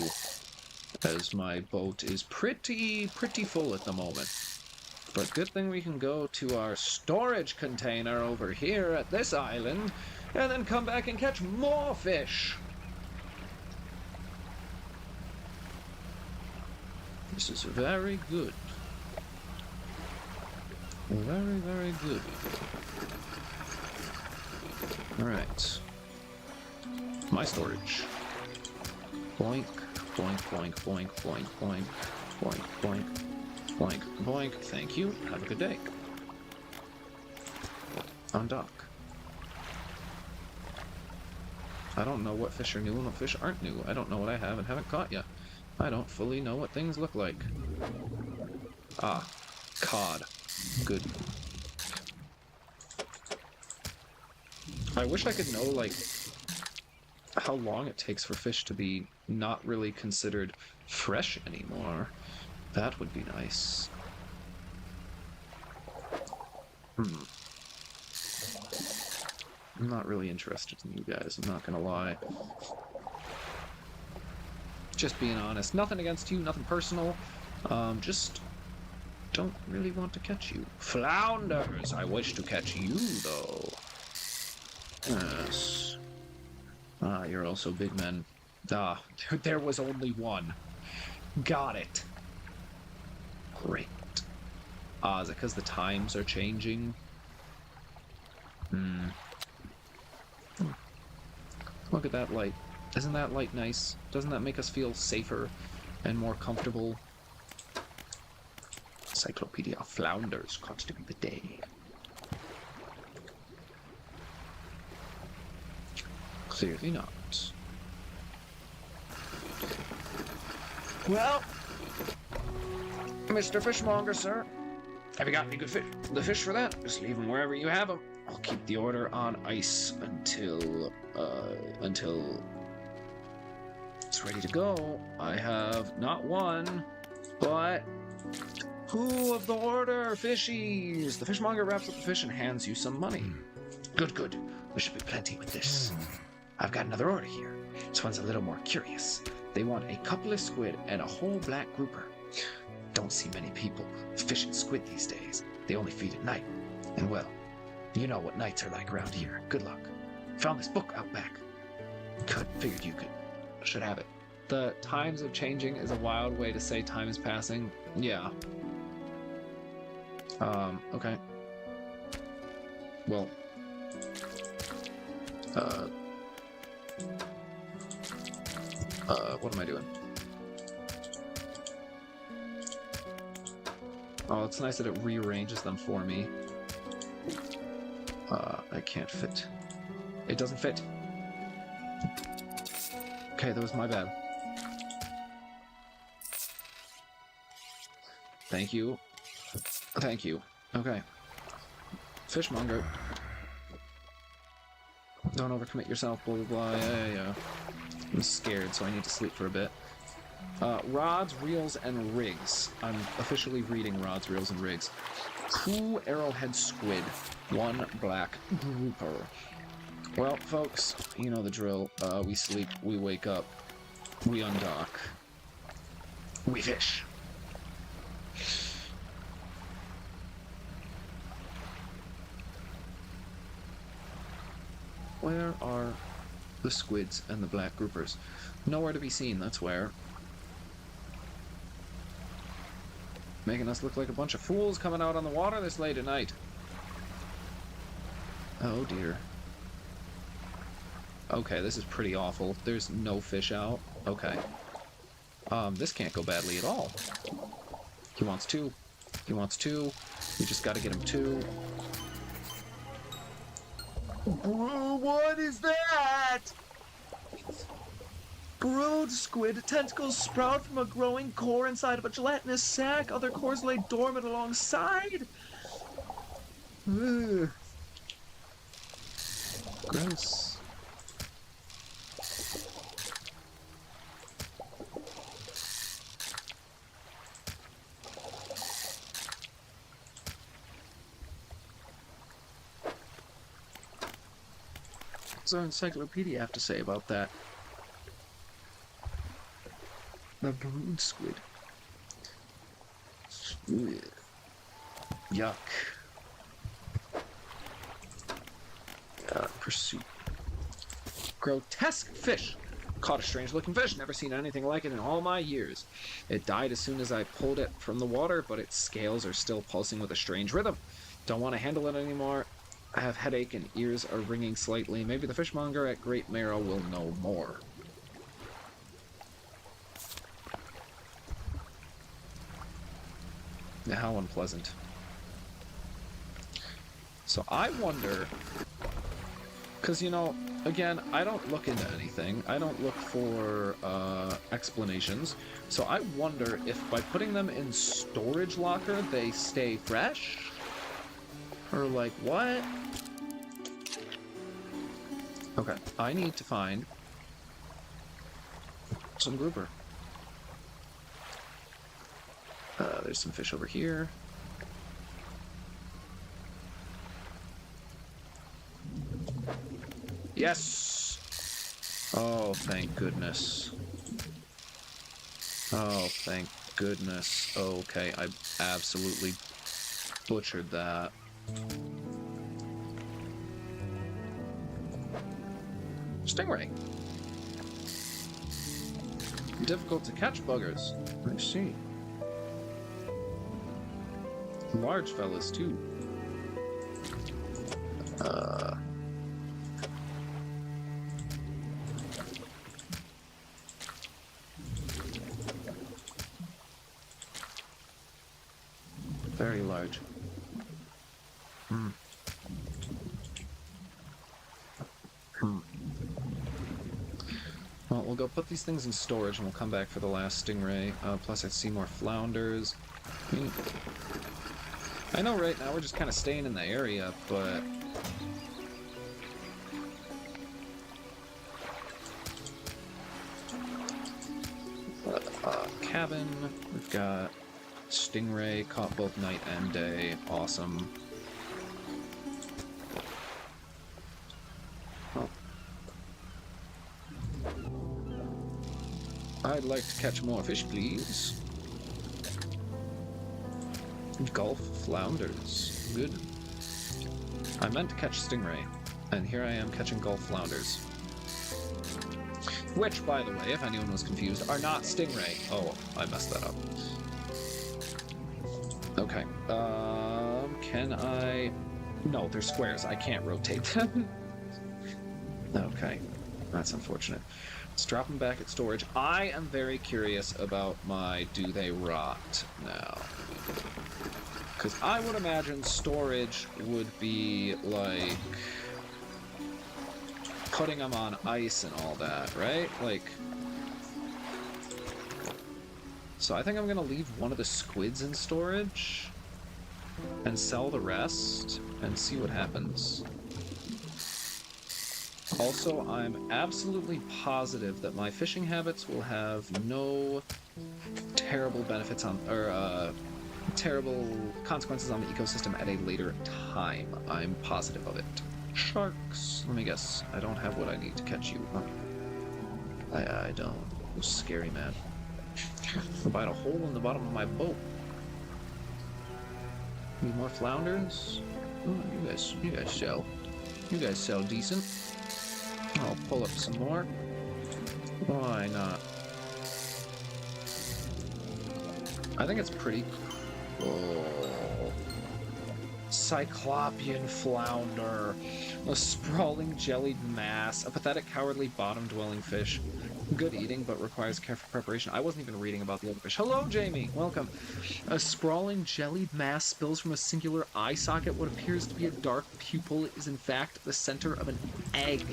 as my boat is pretty full at the moment. But good thing we can go to our storage container over here at this island, and then come back and catch more fish. This is very good. Very, very good. Alright. My storage. Boink, boink, boink, boink, boink, boink, boink, boink, boink, boink. Thank you. Have a good day. Undock. I don't know what fish are new and what fish aren't new. I don't know what I have and haven't caught yet. I don't fully know what things look like. Ah, cod. Good. I wish I could know, like, how long it takes for fish to be not really considered fresh anymore. That would be nice. I'm not really interested in you guys, I'm not gonna lie. Just being honest. Nothing against you, nothing personal. Just don't really want to catch you. Flounders! I wish to catch you, though. Yes. Ah, you're also big men. Ah, there was only one. Got it. Great. Ah, is it because the times are changing? Hmm. Look at that light. Isn't that light nice? Doesn't that make us feel safer and more comfortable? Encyclopedia of Flounders caught to be the day. Clearly not. Well, Mr. Fishmonger, sir, have you got any good fish for that? Just leave them wherever you have them. I'll keep the order on ice until it's ready to go. I have not one, but two of the order, fishies. The fishmonger wraps up the fish and hands you some money. Good, good. There should be plenty with this. I've got another order here. This one's a little more curious. They want a couple of squid and a whole black grouper. Don't see many people fishing squid these days. They only feed at night. And well, you know what nights are like around here. Good luck. Found this book out back. Good. Figured you should have it. The times of changing is a wild way to say time is passing. Yeah. Okay. Well. What am I doing? Oh, it's nice that it rearranges them for me. I can't fit. It doesn't fit. Okay, that was my bad. Thank you. Thank you. Okay. Fishmonger. Don't overcommit yourself, blah, blah, blah. Yeah. I'm scared, so I need to sleep for a bit. Rods, reels, and rigs. I'm officially reading rods, reels, and rigs. 2 arrowhead squid, 1 black grouper. Well, folks, you know the drill. We sleep, we wake up, we undock, we fish. Where are the squids and the black groupers? Nowhere to be seen, that's where. Making us look like a bunch of fools coming out on the water this late at night. Oh dear. Okay, this is pretty awful. There's no fish out. Okay. This can't go badly at all. He wants 2. He wants 2. We just gotta get him 2. What is that? Brood squid tentacles sprout from a growing core inside of a gelatinous sac. Other cores lay dormant alongside. Ugh. Gross. What's our encyclopedia have to say about that? The brood squid. Ugh. Yuck. Pursuit. Grotesque fish. Caught a strange-looking fish. Never seen anything like it in all my years. It died as soon as I pulled it from the water, but its scales are still pulsing with a strange rhythm. Don't want to handle it anymore. I have headache and ears are ringing slightly. Maybe the fishmonger at Great Marrow will know more. How unpleasant. So I wonder, because, you know, again, I don't look into anything. I don't look for explanations. So I wonder if by putting them in storage locker, they stay fresh? Or like, what? Okay, I need to find some grouper. There's some fish over here. Yes! Oh, thank goodness. Oh, thank goodness. Okay, I absolutely butchered that. Stingray. Difficult to catch buggers. I see. Large fellas, too. Very large. Well, we'll go put these things in storage and we'll come back for the last stingray. Plus I see more flounders. I know right now we're just kind of staying in the area, but... cabin. We've got stingray, caught both night and day. Awesome. Oh. I'd like to catch more fish, please. Gulf flounders. Good. I meant to catch stingray, and here I am catching gulf flounders. Which, by the way, if anyone was confused, are not stingray. Oh, I messed that up. Okay. Can I... No, they're squares. I can't rotate them. Okay. That's unfortunate. Let's drop them back at storage. I am very curious about my do they rot now. Because I would imagine storage would be like putting them on ice and all that, right? Like, so I think I'm gonna leave one of the squids in storage and sell the rest and see what happens. Also, I'm absolutely positive that my fishing habits will have no terrible benefits on, or terrible consequences on the ecosystem at a later time. I'm positive of it. Sharks. Let me guess. I don't have what I need to catch you. Huh? I don't. You're scary, man. I'll bite a hole in the bottom of my boat. Need more flounders? Ooh, you guys sell. You guys sell decent. I'll pull up some more. Why not? I think it's pretty cool. Cyclopean flounder, a sprawling jellied mass, a pathetic cowardly bottom-dwelling fish. Good eating, but requires careful preparation. I wasn't even reading about the other fish. Hello, Jamie! Welcome. A sprawling jellied mass spills from a singular eye socket. What appears to be a dark pupil is in fact the center of an egg.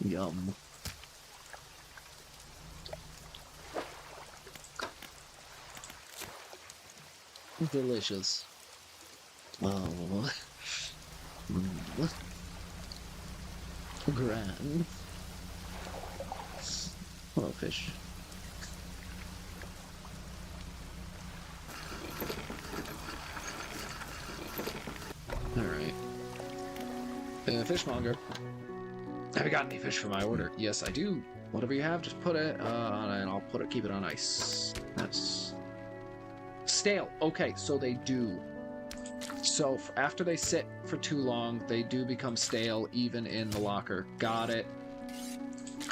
Yum. Delicious. Oh. Grand. Hello, fish. Alright. Fishmonger. Have you got any fish for my order? Yes, I do. Whatever you have, just put it on, and I'll keep it on ice. That's stale. Okay, so they do. So after they sit for too long, they do become stale, even in the locker. Got it.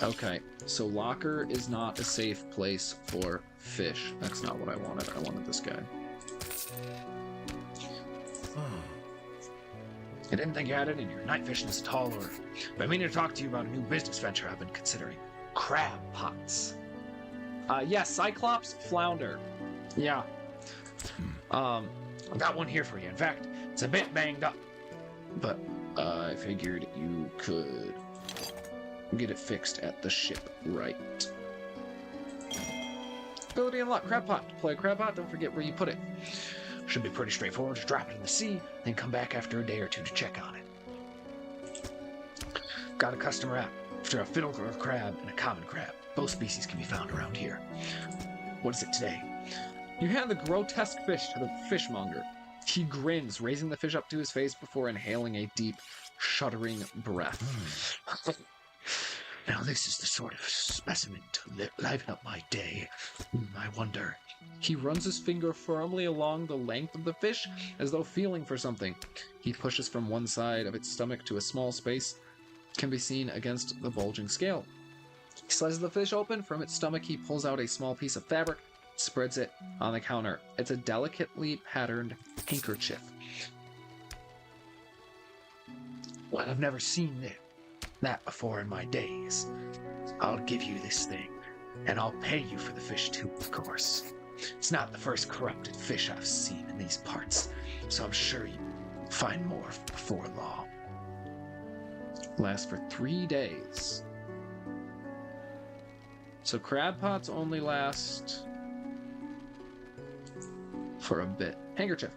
Okay, so locker is not a safe place for fish. That's not what I wanted. I wanted this guy. I didn't think you had it in your night fishing is a tall order. But I mean to talk to you about a new business venture I've been considering. Crab pots. Yeah, Cyclops flounder. Yeah. I've got one here for you. In fact, it's a bit banged up. But I figured you could get it fixed at the shipwright. Ability unlocked. Crab pot. To play a crab pot, don't forget where you put it. Should be pretty straightforward. Just drop it in the sea, then come back after a day or two to check on it. Got a customer app for a fiddle crab and a common crab. Both species can be found around here. What is it today? You hand the grotesque fish to the fishmonger. He grins, raising the fish up to his face before inhaling a deep, shuddering breath. Now this is the sort of specimen to liven up my day. I wonder. He runs his finger firmly along the length of the fish, as though feeling for something. He pushes from one side of its stomach to a small space can be seen against the bulging scale. He slices the fish open. From its stomach, he pulls out a small piece of fabric, spreads it on the counter. It's a delicately patterned handkerchief. Well, I've never seen that before in my days. I'll give you this thing, and I'll pay you for the fish too, of course. It's not the first corrupted fish I've seen in these parts, so I'm sure you'll find more before long. Lasts for 3 days. So crab pots only last for a bit. Handkerchief.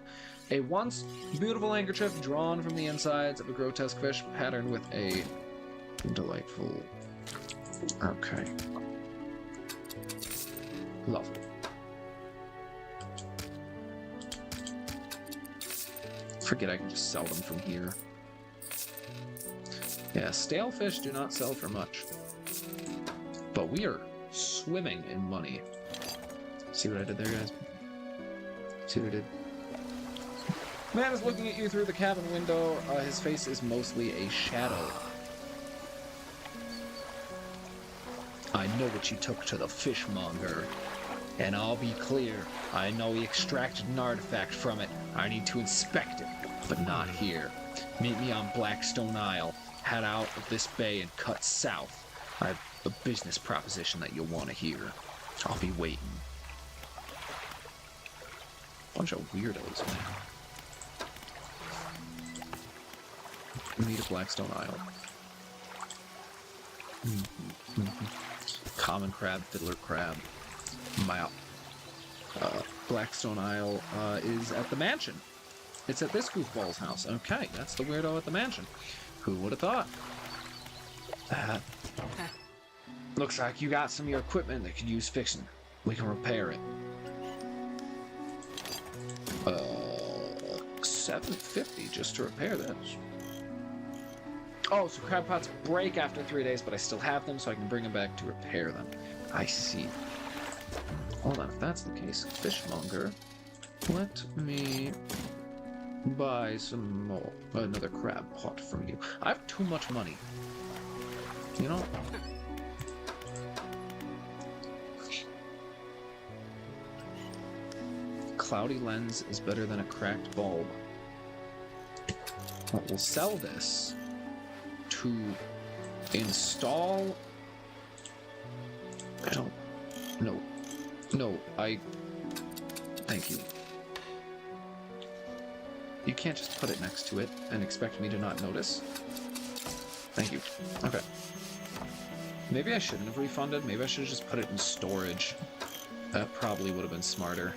A once beautiful handkerchief drawn from the insides of a grotesque fish, patterned with a delightful... Okay. Lovely. Forget I can just sell them from here. Yeah, stale fish do not sell for much. But we are swimming in money. See what I did there, guys? See what I did? Man is looking at you through the cabin window. His face is mostly a shadow. I know what you took to the fishmonger. And I'll be clear, I know he extracted an artifact from it. I need to inspect it, but not here. Meet me on Blackstone Isle. Head out of this bay and cut south. I have a business proposition that you'll want to hear. I'll be waiting. Bunch of weirdos, man. Meet at Blackstone Isle. Common crab, fiddler crab. Blackstone Isle is at the mansion. It's at this goofball's house. Okay, that's the weirdo at the mansion. Who would have thought? Looks like you got some of your equipment that could use fixing. We can repair it. $750 just to repair this. Oh, so crab pots break after 3 days, but I still have them, so I can bring them back to repair them. I see. Hold on, if that's the case, fishmonger, let me buy some more. Another crab pot from you. I have too much money. You know? Cloudy lens is better than a cracked bulb. But we'll sell this to install... I don't... No, thank you. You can't just put it next to it and expect me to not notice. Thank you. Okay. Maybe I shouldn't have refunded. Maybe I should have just put it in storage. That probably would have been smarter.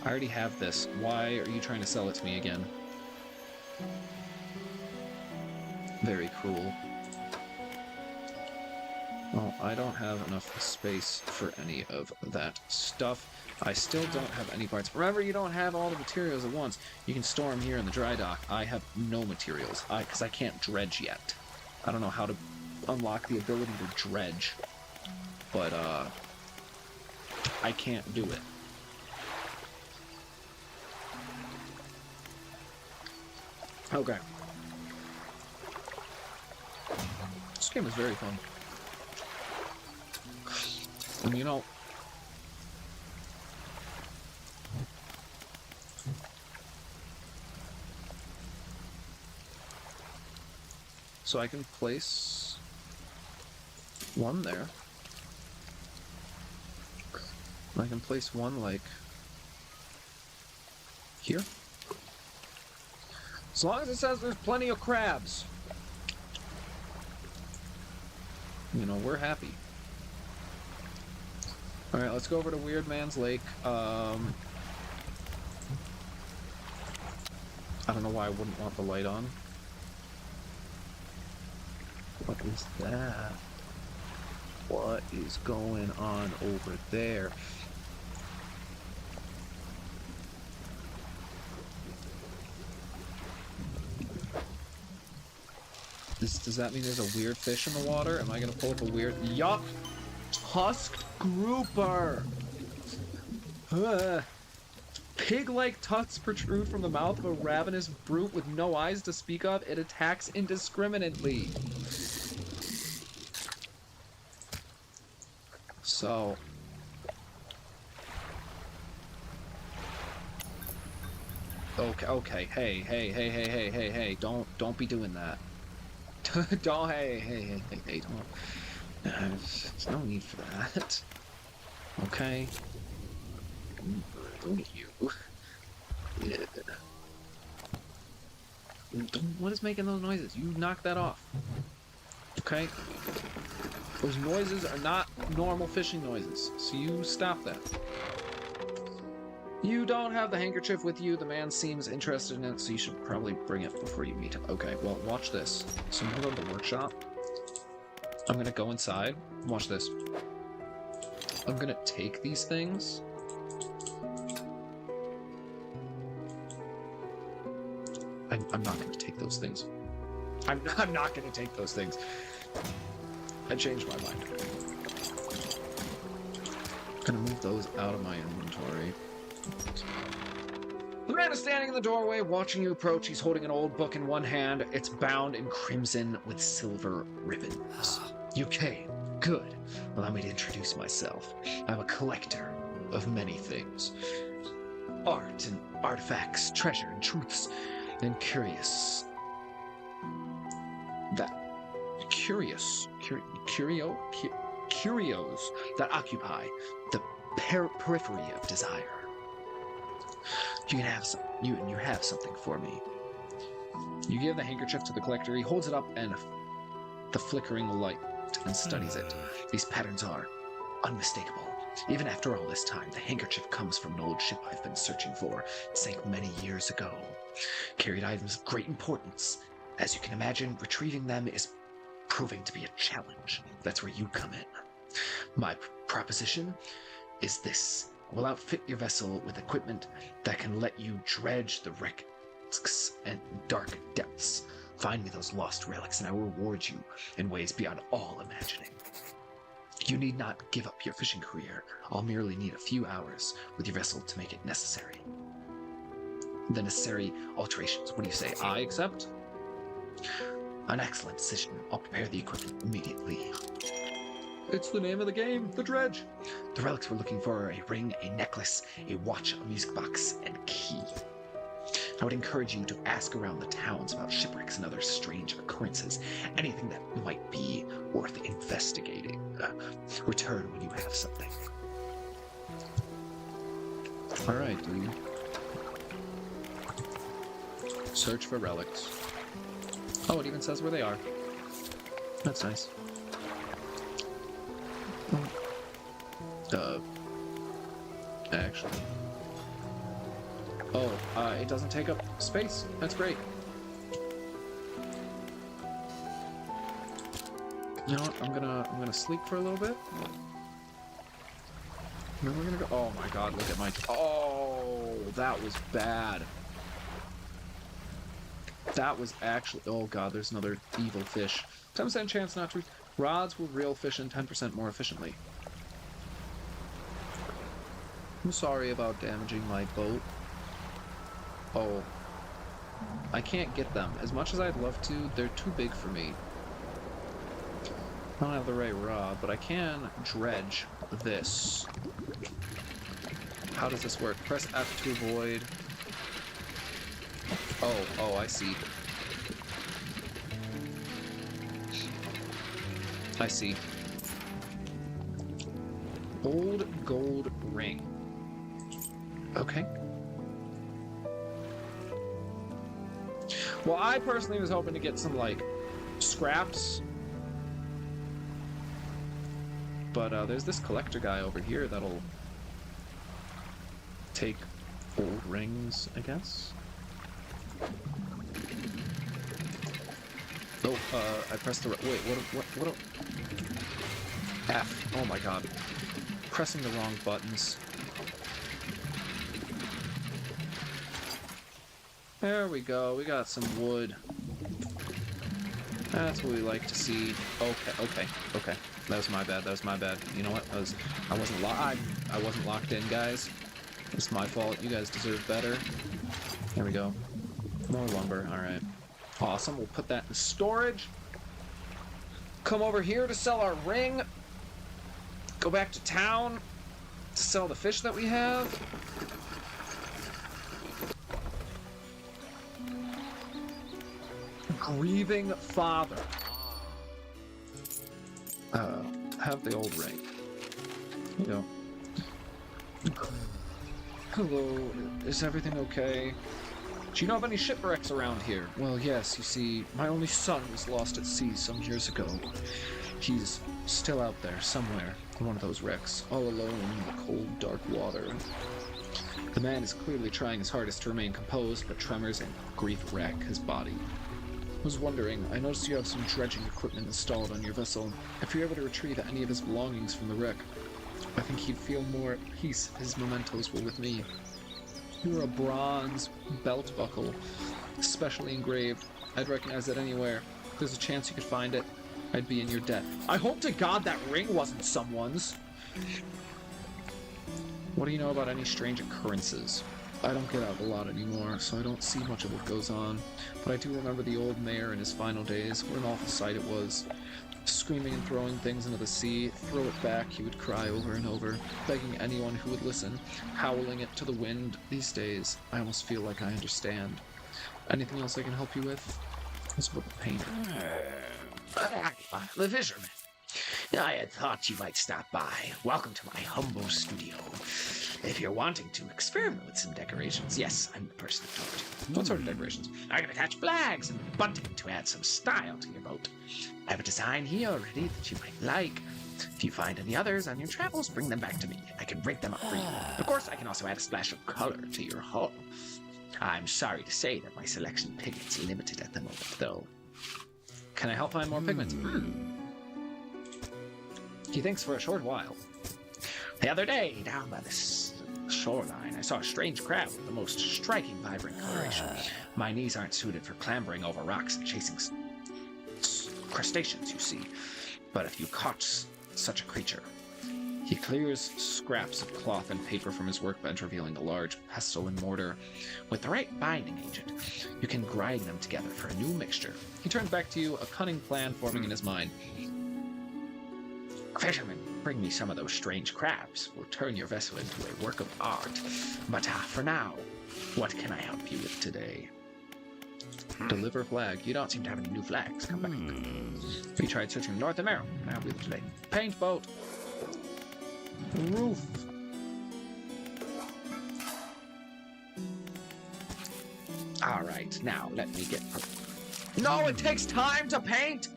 I already have this. Why are you trying to sell it to me again? Very cruel. Well, I don't have enough space for any of that stuff. I still don't have any parts. Remember, you don't have all the materials at once. You can store them here in the dry dock. I have no materials, because I can't dredge yet. I don't know how to unlock the ability to dredge, but I can't do it. Okay. This game is very fun. And you know, so I can place one there. I can place one like here. As long as it says there's plenty of crabs. You know, we're happy. Alright, let's go over to Weird Man's Lake. I don't know why I wouldn't want the light on. What is that? What is going on over there? Does that mean there's a weird fish in the water? Am I gonna pull up a weird... Yup! Tusked grouper! Ugh. Pig-like tusks protrude from the mouth of a ravenous brute with no eyes to speak of. It attacks indiscriminately. So... Okay. Hey. Don't be doing that. Don't, hey, don't. There's no need for that. Okay. Look at you. Yeah. What is making those noises? You knock that off. Okay? Those noises are not normal fishing noises, so you stop that. You don't have the handkerchief with you. The man seems interested in it, so you should probably bring it before you meet him. Okay, well, watch this. So I'm gonna go to the workshop. I'm gonna go inside. Watch this. I'm gonna take these things. I'm not gonna take those things. I'm not gonna take those things. I changed my mind. I'm gonna move those out of my inventory. The man is standing in the doorway, watching you approach. He's holding an old book in one hand. It's bound in crimson with silver ribbons. You came. Good. Allow me to introduce myself. I'm a collector of many things. Art and artifacts, treasure and truths, and curios that occupy the periphery of desire. You can have some. You have something for me. You give the handkerchief to the collector. He holds it up and the flickering light and studies it. These patterns are unmistakable. Even after all this time, the handkerchief comes from an old ship I've been searching for. It sank many years ago. Carried items of great importance. As you can imagine, retrieving them is proving to be a challenge. That's where you come in. My proposition is this. I will outfit your vessel with equipment that can let you dredge the wrecks and dark depths. Find me those lost relics, and I will reward you in ways beyond all imagining. You need not give up your fishing career. I'll merely need a few hours with your vessel to make it necessary. The necessary alterations. What do you say? I accept? An excellent decision. I'll prepare the equipment immediately. It's the name of the game, the Dredge. The relics we're looking for are a ring, a necklace, a watch, a music box, and key. I would encourage you to ask around the towns about shipwrecks and other strange occurrences. Anything that might be worth investigating. Return when you have something. Alright, dude. Search for relics. Oh, it even says where they are. That's nice. Actually. Oh, it doesn't take up space. That's great. You know what? I'm gonna sleep for a little bit. And then we're gonna go. Oh my god! Look at my. Oh, that was bad. That was actually. Oh god! There's another evil fish. 10% chance not to. Rods will reel fish in 10% more efficiently. I'm sorry about damaging my boat. Oh. I can't get them. As much as I'd love to, they're too big for me. I don't have the right rod, but I can dredge this. How does this work? Press F to avoid. Oh, I see. I see. Old gold ring. Okay. Well, I personally was hoping to get some, like, scraps. But there's this collector guy over here that'll take old rings, I guess. Oh, I pressed the... Wait, what... F. Oh my god. Pressing the wrong buttons. There we go. We got some wood. That's what we like to see. Okay. That was my bad. You know what? I wasn't locked in, guys. It's my fault. You guys deserve better. There we go. More lumber. All right. Awesome. We'll put that in storage. Come over here to sell our ring. Go back to town to sell the fish that we have. Grieving father. Have the old ring. You know. Hello, is everything okay? Do you know of any shipwrecks around here? Well, yes, you see, my only son was lost at sea some years ago. He's still out there, somewhere, in one of those wrecks, all alone in the cold, dark water. The man is clearly trying his hardest to remain composed, but tremors and grief rack his body. I was wondering, I noticed you have some dredging equipment installed on your vessel. If you're able to retrieve any of his belongings from the wreck, I think he'd feel more at peace if his mementos were with me. You're a bronze belt buckle, specially engraved. I'd recognize it anywhere. If there's a chance you could find it, I'd be in your debt. I hope to God that ring wasn't someone's. What do you know about any strange occurrences? I don't get out a lot anymore, so I don't see much of what goes on. But I do remember the old mayor in his final days. What an awful sight it was. Screaming and throwing things into the sea. Throw it back, he would cry over and over, begging anyone who would listen, howling it to the wind. These days, I almost feel like I understand. Anything else I can help you with? Let's put the painter. The fisherman. I had thought you might stop by. Welcome to my humble studio. If you're wanting to experiment with some decorations, yes, I'm the person to talk to. What sort of decorations? I can attach flags and bunting to add some style to your boat. I have a design here already that you might like. If you find any others on your travels, bring them back to me. I can break them up for you. Of course, I can also add a splash of color to your hull. I'm sorry to say that my selection of pigment's limited at the moment, though. Can I help find more pigment? He thinks for a short while. The other day, down by the shoreline, I saw a strange crab with the most striking, vibrant coloration. My knees aren't suited for clambering over rocks and chasing crustaceans, you see. But if you caught such a creature... He clears scraps of cloth and paper from his workbench, revealing a large pestle and mortar. With the right binding agent, you can grind them together for a new mixture. He turns back to you, a cunning plan forming in his mind. Fisherman, bring me some of those strange crabs. We'll turn your vessel into a work of art. But for now, what can I help you with today? Deliver flag. You don't seem to have any new flags. Come back. We tried searching North America. Now with today. Paint boat. Roof. All right, now let me get... No, it takes time to paint!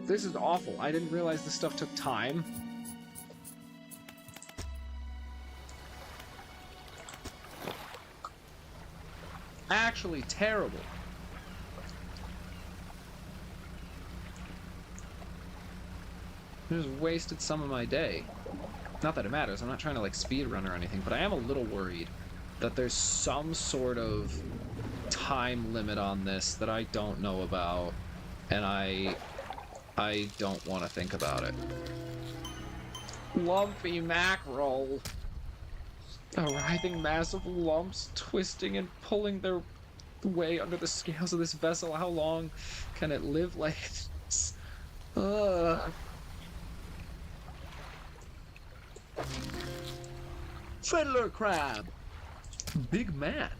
This is awful. I didn't realize this stuff took time. Actually terrible. I just wasted some of my day. Not that it matters, I'm not trying to like speedrun or anything, but I am a little worried that there's some sort of time limit on this that I don't know about, and I don't want to think about it. Lumpy mackerel. A writhing mass of lumps, twisting and pulling their way under the scales of this vessel. How long can it live like this? Fiddler crab. Big man.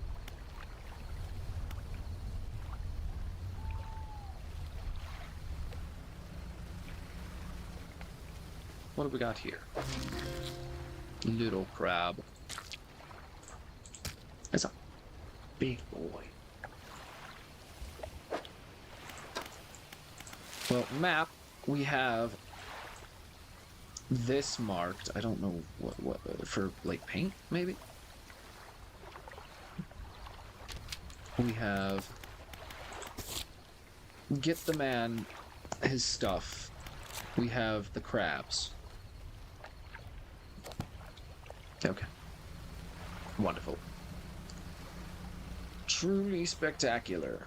What do we got here? Little crab. It's a big boy. Well, map, we have this marked. I don't know what for like paint, maybe? We have get the man his stuff. We have the crabs. Okay. Wonderful. Truly spectacular.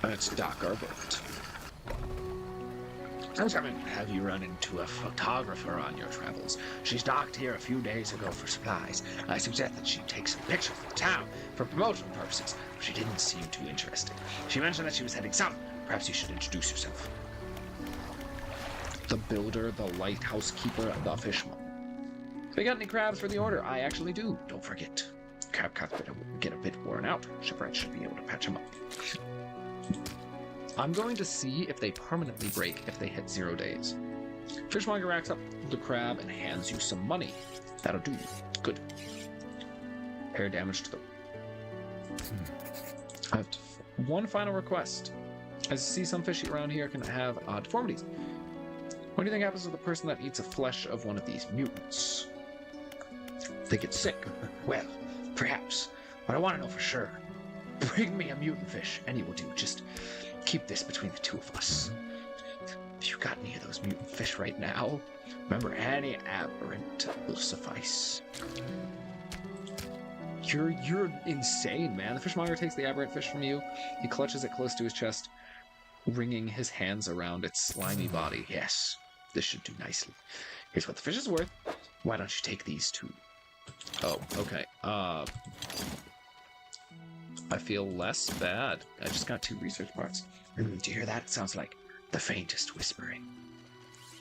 Let's dock our boat. Fisherman, have you run into a photographer on your travels? She's docked here a few days ago for supplies. I suggest that she take some pictures of the town for promotional purposes, but she didn't seem too interested. She mentioned that she was heading south. Perhaps you should introduce yourself. The builder, the lighthouse keeper, the fishman. So you got any crabs for the order? I actually do. Don't forget. Crab cuts get a bit worn out. Shipwright should be able to patch them up. I'm going to see if they permanently break if they hit 0 days. Fishmonger racks up the crab and hands you some money. That'll do. Good. Repair damage to them. I have one final request. I see some fish around here can have deformities. What do you think happens to the person that eats the flesh of one of these mutants? They get sick. Well, perhaps. But I want to know for sure. Bring me a mutant fish. Any will do. Just keep this between the two of us. If you got any of those mutant fish right now, remember any aberrant will suffice. You're insane, man. The fishmonger takes the aberrant fish from you. He clutches it close to his chest, wringing his hands around its slimy body. Yes, this should do nicely. Here's what the fish is worth. Why don't you take these two? Oh, okay. I feel less bad. I just got 2 research parts. Do you hear that? It sounds like the faintest whispering.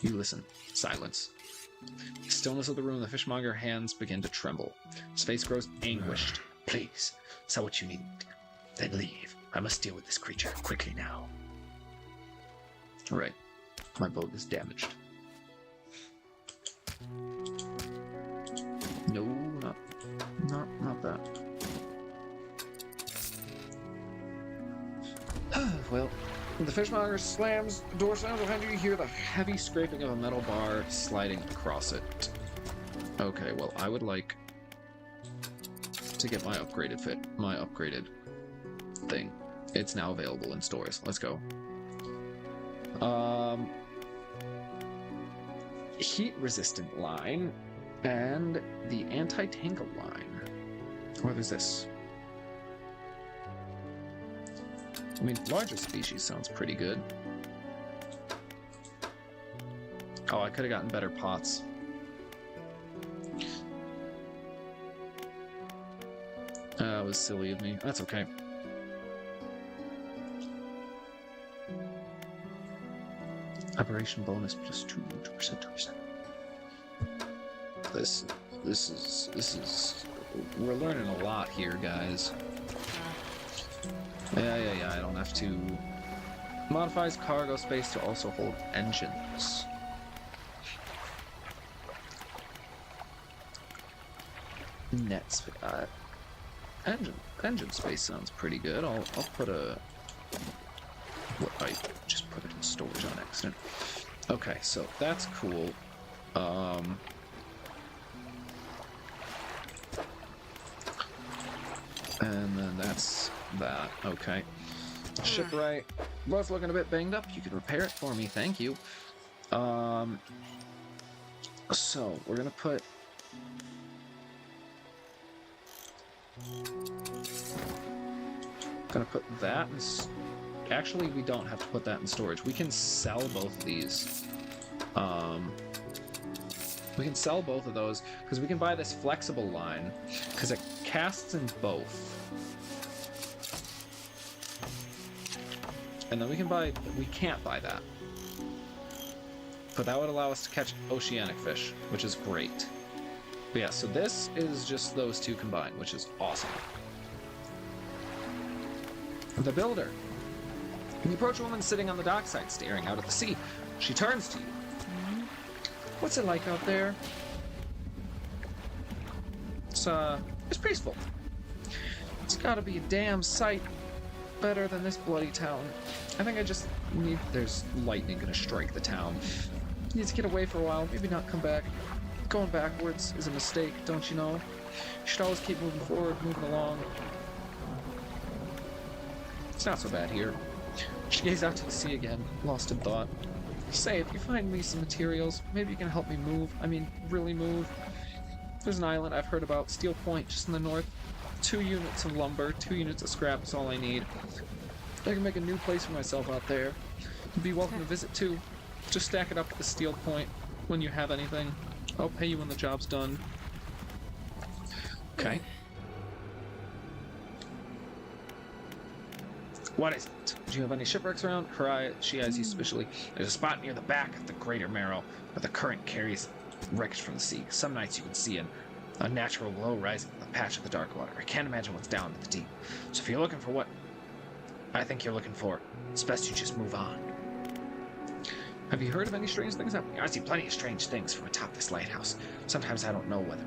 You listen. Silence. The stillness of the room, the fishmonger hands begin to tremble. His face grows anguished. Please, sell what you need. Then leave. I must deal with this creature quickly now. Right. My boat is damaged. No, not that. Well, the fishmonger slams, the door slams behind you. You hear the heavy scraping of a metal bar sliding across it. Okay, well, I would like to get my upgraded thing. It's now available in stores. Let's go. Heat resistant line and the anti-tangle line. What is this? I mean, larger species sounds pretty good. Oh, I could have gotten better pots. That was silly of me. That's okay. Operation bonus plus 2%. This is. We're learning a lot here, guys. Yeah. I don't have to. Modifies cargo space to also hold engines. Engine space sounds pretty good. I'll put a. What, I just put it in storage on accident. Okay, so that's cool. And then that's that. Okay. Shipwright was looking a bit banged up. You could repair it for me, thank you. So we're gonna put. Gonna put that in. Actually, we don't have to put that in storage. We can sell both of these. We can sell both of those because we can buy this flexible line because it casts in both. And then we can't buy that. But that would allow us to catch oceanic fish, which is great. But yeah, so this is just those two combined, which is awesome. The builder. You approach a woman sitting on the dockside, staring out at the sea. She turns to you. What's it like out there? It's peaceful. It's gotta be a damn sight better than this bloody town. I think I just need... There's lightning gonna strike the town. Need to get away for a while, maybe not come back. Going backwards is a mistake, don't you know? You should always keep moving forward, moving along. It's not so bad here. She gazed out to the sea again, lost in thought. Say, if you find me some materials, maybe you can help me move. I mean, really move. There's an island I've heard about, Steel Point, just in the north. 2 units of lumber, 2 units of scrap is all I need. I can make a new place for myself out there. You'd be welcome to visit too. Just stack it up at the Steel Point when you have anything. I'll pay you when the job's done. Okay. What is it? Do you have any shipwrecks around? She eyes you suspiciously. There's a spot near the back of the Greater Marrow where the current carries wreckage from the sea. Some nights you can see a natural glow rising from the patch of the dark water. I can't imagine what's down in the deep. So if you're looking for what I think you're looking for, it's best you just move on. Have you heard of any strange things happening? I see plenty of strange things from atop this lighthouse. Sometimes I don't know whether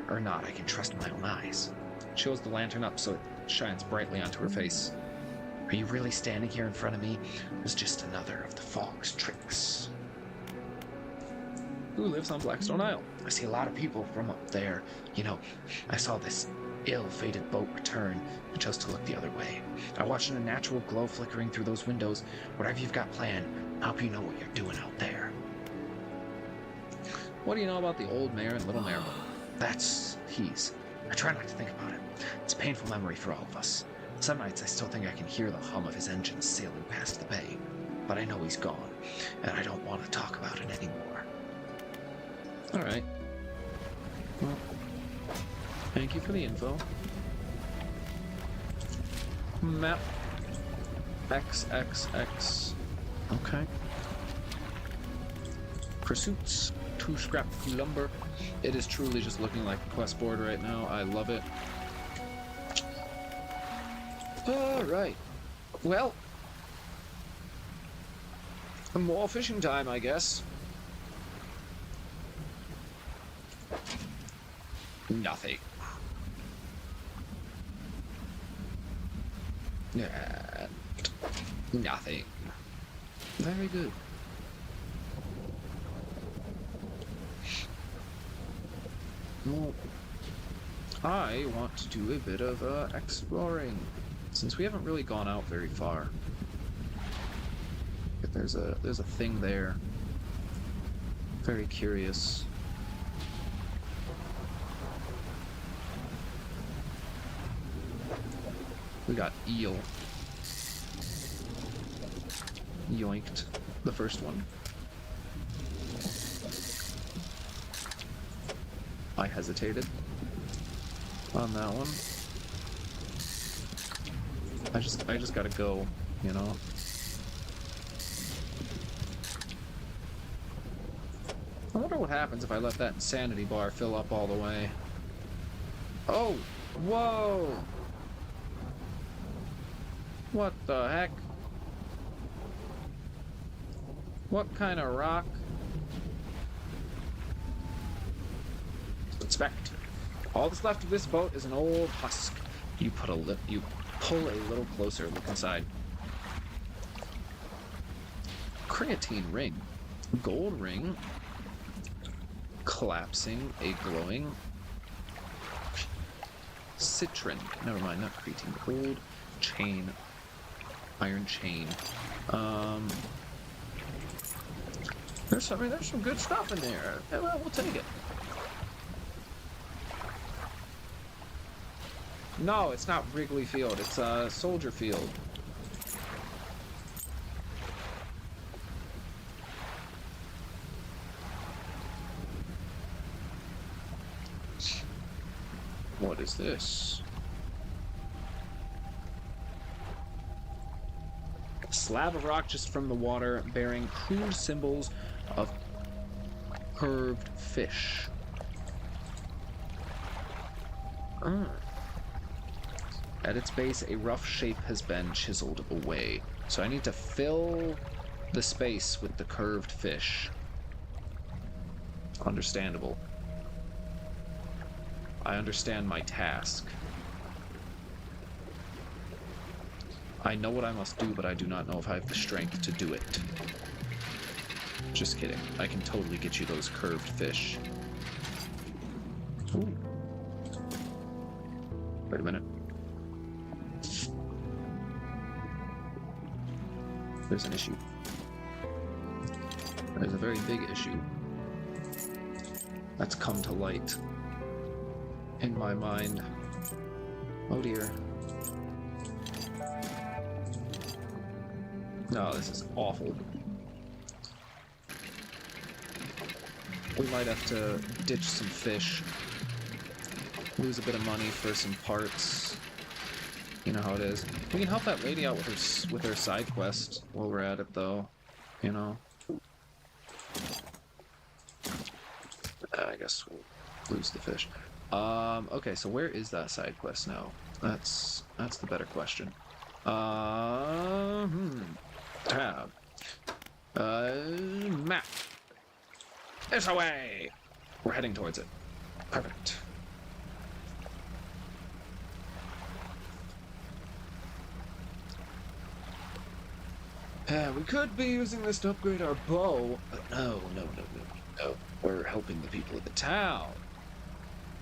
or not I can trust my own eyes. She holds the lantern up so it shines brightly onto her face. Are you really standing here in front of me? It's just another of the fog's tricks. Who lives on Blackstone Isle? I see a lot of people from up there. You know, I saw this ill-fated boat return and chose to look the other way. I watched a natural glow flickering through those windows. Whatever you've got planned, I hope you know what you're doing out there. What do you know about the old mayor and little mayor? That's He's. I try not to think about it. It's a painful memory for all of us. Some nights I still think I can hear the hum of his engines sailing past the bay. But I know he's gone, and I don't want to talk about it anymore. Alright. Well, thank you for the info. Map. XXX. Okay. Pursuits. 2 scrap lumber. It is truly just looking like a quest board right now. I love it. Alright. Well. More fishing time, I guess. Nothing. Nothing. Very good. Well, I want to do a bit of exploring, since we haven't really gone out very far. If there's a thing there. Very curious. We got eel. Yoinked. The first one. I hesitated on that one. I just gotta go, you know? I wonder what happens if I let that insanity bar fill up all the way. Oh! Whoa! What the heck? What kind of rock? Inspect. All that's left of this boat is an old husk. You pull a little closer. Look inside. Creatine ring. Gold ring. Collapsing. A glowing. Citron. Never mind, not creatine. Gold chain. Iron chain. There's some good stuff in there. Yeah, well, we'll take it. No, it's not Wrigley Field. It's Soldier Field. What is this? A slab of rock just from the water bearing crude symbols of curved fish. At its base, a rough shape has been chiseled away. So I need to fill the space with the curved fish. Understandable. I understand my task. I know what I must do, but I do not know if I have the strength to do it. Just kidding. I can totally get you those curved fish. Ooh. Wait a minute. There's an issue. There's a very big issue that's come to light. in my mind. Oh dear. No, this is awful. We might have to ditch some fish. Lose a bit of money for some parts. You know how it is. We can help that lady out with her side quest while we're at it, though. You know. I guess we'll lose the fish. Okay, so where is that side quest now? That's the better question. Tab. Map. This away! We're heading towards it. Perfect. We could be using this to upgrade our bow, but no. We're helping the people of the town.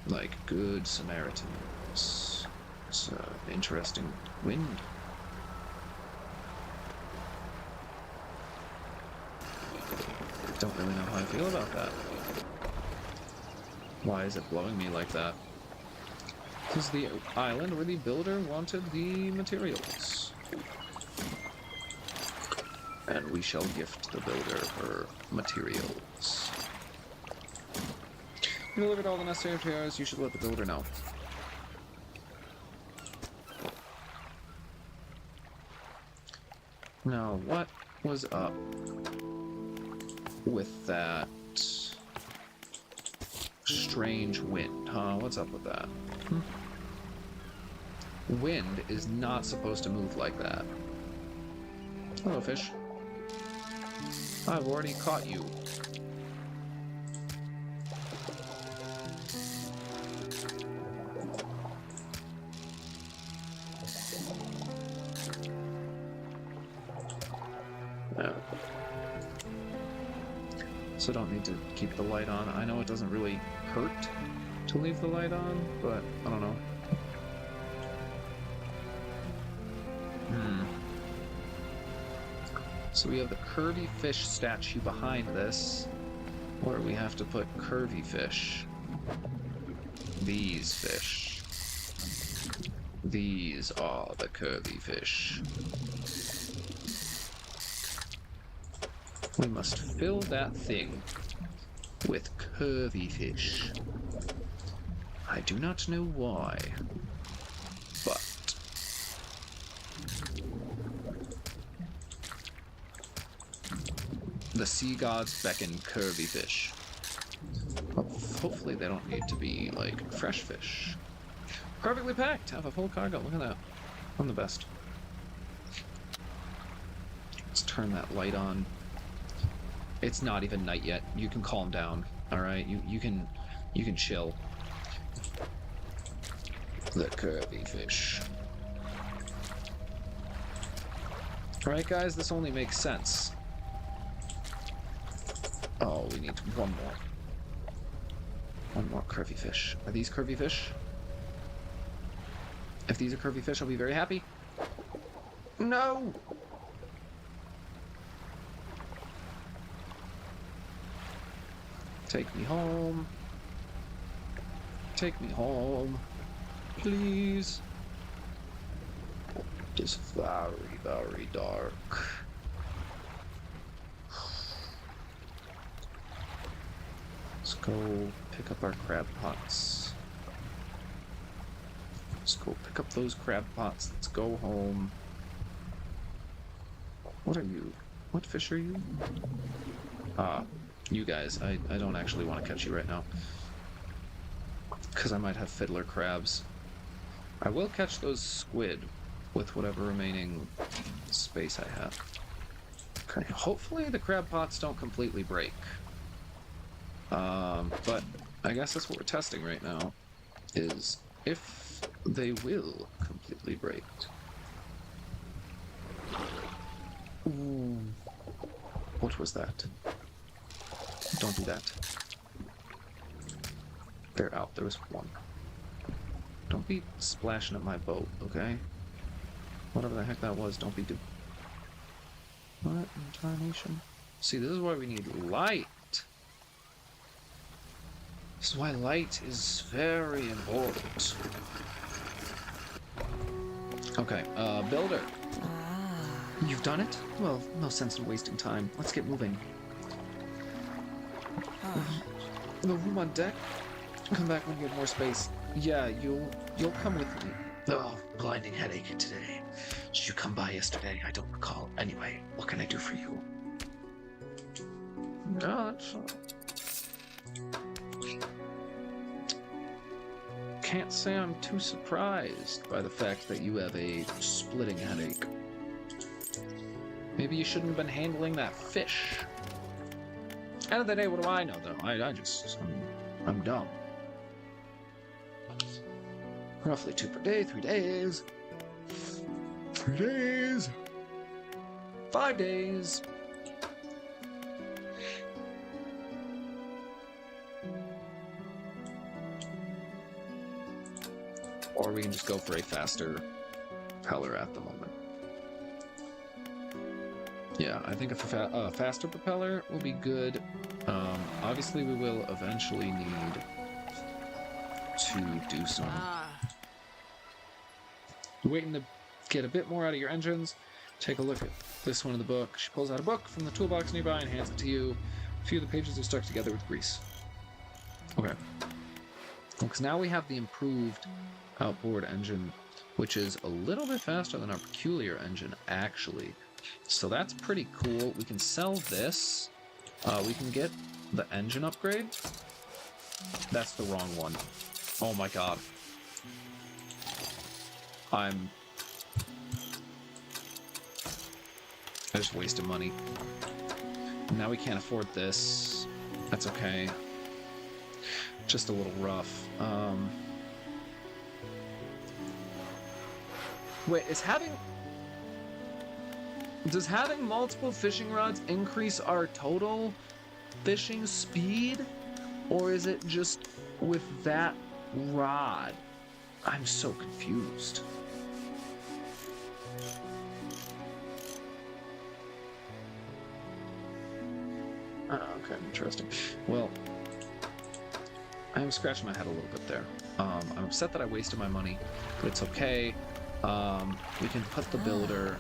Like good Samaritans. It's an interesting wind. Don't really know how I feel about that. Why is it blowing me like that? This is the island where the builder wanted the materials. And we shall gift the builder her materials. You delivered all the necessary materials, you should let the builder know. Now, what was up with that strange wind, huh? What's up with that? Wind is not supposed to move like that. Hello, fish. I've already caught you. No. So don't need to keep the light on. I know it doesn't really hurt to leave the light on, but I don't know. So we have the curvy fish statue behind this, where we have to put curvy fish. These fish. These are the curvy fish. We must fill that thing with curvy fish. I do not know why, but the sea gods beckon curvy fish. Hopefully they don't need to be, like, fresh fish. Perfectly packed! Have a full cargo. Look at that. I'm the best. Let's turn that light on. It's not even night yet. You can calm down, alright? You can chill. The curvy fish. Alright, guys, this only makes sense. Oh, we need one more. One more curvy fish. Are these curvy fish? If these are curvy fish, I'll be very happy. No! Take me home. Take me home. Please. It is very, very dark. Let's go pick up our crab pots. Let's go pick up those crab pots. Let's go home. What are you? What fish are you? You guys. I don't actually want to catch you right now. Because I might have fiddler crabs. I will catch those squid with whatever remaining space I have. Okay, hopefully the crab pots don't completely break. But I guess that's what we're testing right now, is if they will completely break. Ooh. What was that? Don't do that. They're out. There was one. Don't be splashing at my boat, okay? Whatever the heck that was, don't be do... What in tarnation? See, this is why we need light. This is why light is very important. Okay, builder. You've done it? Well, no sense in wasting time. Let's get moving. The room on deck? Come back when you have more space. Yeah, you'll come with me. Oh, blinding headache today. Did you come by yesterday? I don't recall. Anyway, what can I do for you? No, that's can't say I'm too surprised by the fact that you have a splitting headache. Maybe you shouldn't have been handling that fish. End of the day, what do I know, though? I'm dumb. Roughly 2 per day, 3 days. 3 days. 5 days. Or we can just go for a faster propeller at the moment. Yeah, I think a faster propeller will be good. Obviously, we will eventually need to do some waiting to get a bit more out of your engines. Take a look at this one in the book. She pulls out a book from the toolbox nearby and hands it to you. A few of the pages are stuck together with grease. Okay. Because now we have the improved outboard engine, which is a little bit faster than our peculiar engine, actually. So that's pretty cool. We can sell this. We can get the engine upgrade. That's the wrong one. Oh my god. I just wasted money. Now we can't afford this. That's okay. Just a little rough. Wait, does having multiple fishing rods increase our total fishing speed? Or is it just with that rod? I'm so confused. Okay, interesting. Well, I'm scratching my head a little bit there. I'm upset that I wasted my money, but it's okay. We can put the builder...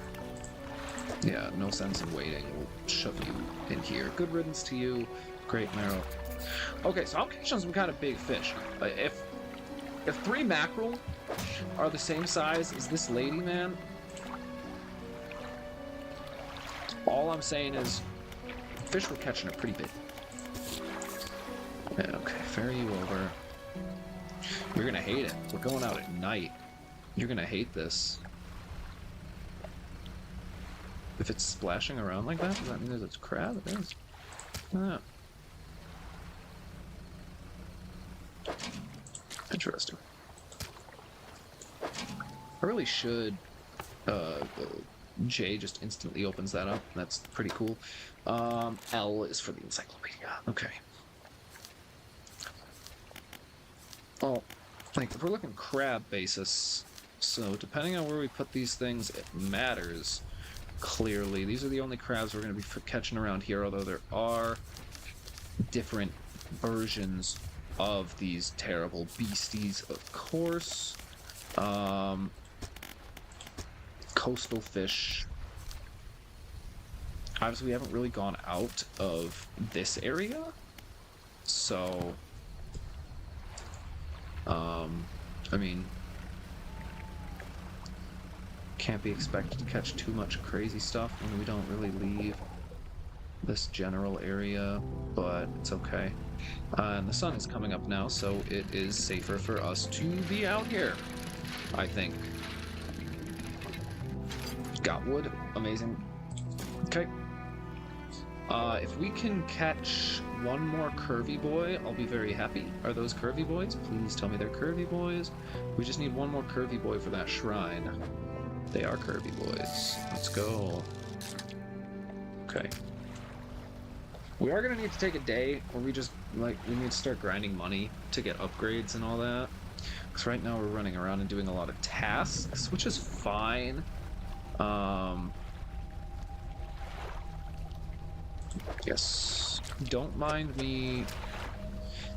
Yeah, no sense in waiting. We'll shove you in here. Good riddance to you. Great marrow. Okay, so I'm catching some kind of big fish. If 3 mackerel are the same size as this lady, man, all I'm saying is fish we're catching are pretty big. Yeah, okay, ferry you over. You're gonna hate it. We're going out at night. You're gonna hate this. If it's splashing around like that, does that mean there's a crab? It is. Ah. Interesting. I really should. J just instantly opens that up. That's pretty cool. L is for the encyclopedia. Okay. Well, like if we're looking crab basis, so depending on where we put these things, it matters. Clearly, these are the only crabs we're going to be catching around here, although there are different versions of these terrible beasties, of course. Coastal fish. Obviously, we haven't really gone out of this area, so I mean, can't be expected to catch too much crazy stuff when we don't really leave this general area, but it's okay. And the sun is coming up now, so it is safer for us to be out here, I think. Got wood. Amazing. Okay. If we can catch one more curvy boy, I'll be very happy. Are those curvy boys? Please tell me they're curvy boys. We just need one more curvy boy for that shrine. They are curvy boys. Let's go. Okay. We are going to need to take a day where we just, like, we need to start grinding money to get upgrades and all that. Because right now we're running around and doing a lot of tasks, which is fine. Yes. Don't mind me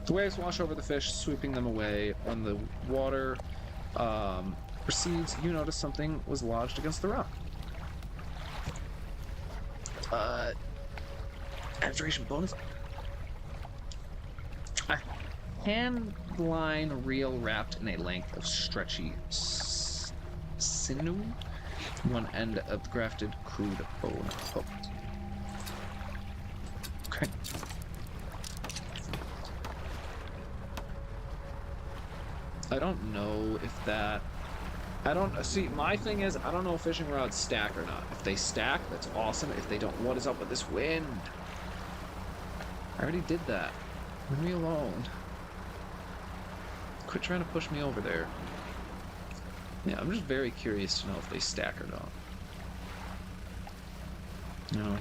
The waves wash over the fish, sweeping them away. When the water recedes, you notice something was lodged against the rock. Abjuration bonus. A hand line reel wrapped in a length of stretchy sinew. One end of the grafted crude bone hook. Okay. I don't know if that... I don't... See, my thing is, I don't know if fishing rods stack or not. If they stack, that's awesome. If they don't, what is up with this wind? I already did that. Leave me alone. Quit trying to push me over there. Yeah, I'm just very curious to know if they stack or not. No.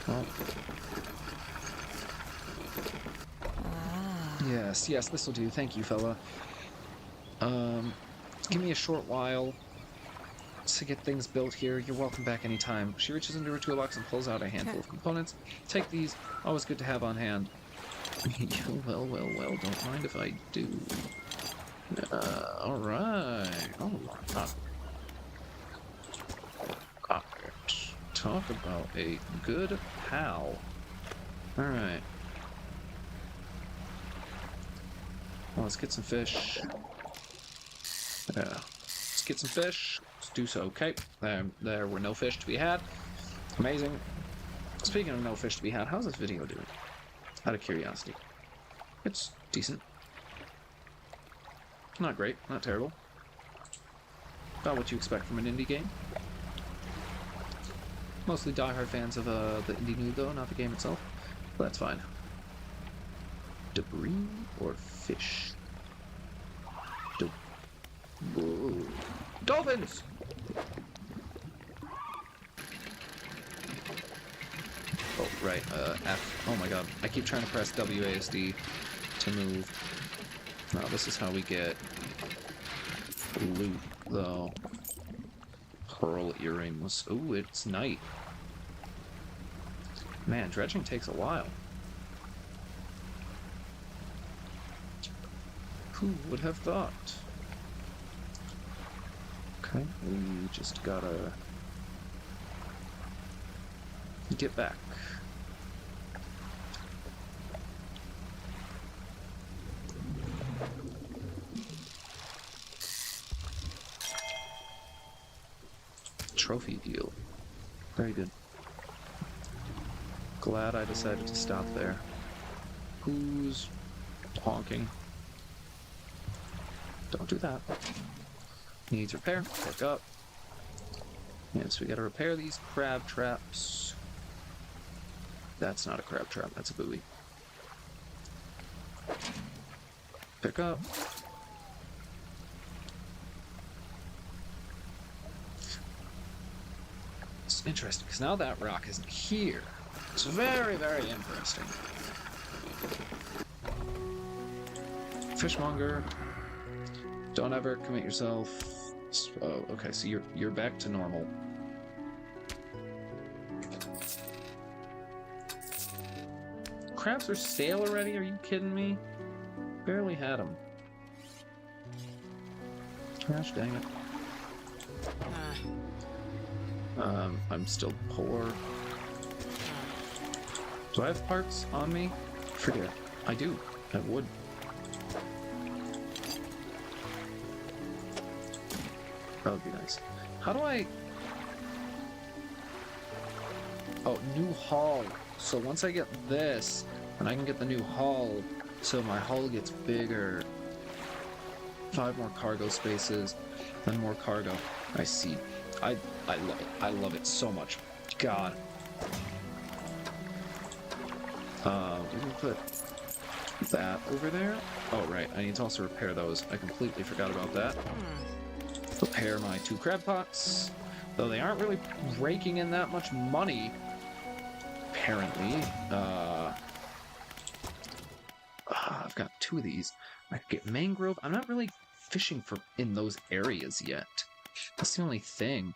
Well. Yes, yes, this will do. Thank you, fella. Give me a short while to get things built here. You're welcome back anytime. She reaches into her toolbox and pulls out a handful of components. Take these. Always good to have on hand. Well, don't mind if I do. Alright. Alright. Talk about a good pal. Alright. Well, let's get some fish. Let's get some fish. Let's do so. Okay. There were no fish to be had. Amazing. Speaking of no fish to be had, how's this video doing? Out of curiosity. It's decent. Not great. Not terrible. About what you expect from an indie game. Mostly diehard fans of the indie mood, though, not the game itself. But that's fine. Debris or fish? Whoa. Dolphins! Oh, right, F. Oh my god. I keep trying to press WASD to move. No, this is how we get loot, though. Pearl earrings. Ooh, it's night. Man, dredging takes a while. Who would have thought? Okay, we just gotta get back. Trophy deal. Very good. Glad I decided to stop there. Who's honking? Don't do that. Needs repair. Pick up. Yes, we gotta repair these crab traps. That's not a crab trap, that's a buoy. Pick up. It's interesting, because now that rock isn't here. It's very, very interesting. Fishmonger. Don't ever commit yourself. Oh, okay, so you're back to normal. Crabs are stale already? Are you kidding me? Barely had them. Gosh dang it. I'm still poor. Do I have parts on me? Forget. I do. I would. That would be nice. How do I... Oh, new hull. So once I get this, then I can get the new hull, so my hull gets bigger. 5 more cargo spaces, then more cargo. I see. I love it. I love it so much. God. We can put that over there. Oh, right. I need to also repair those. I completely forgot about that. Repair my 2 crab pots. Though they aren't really raking in that much money, apparently. I've got 2 of these. I could get mangrove. I'm not really fishing for in those areas yet. That's the only thing.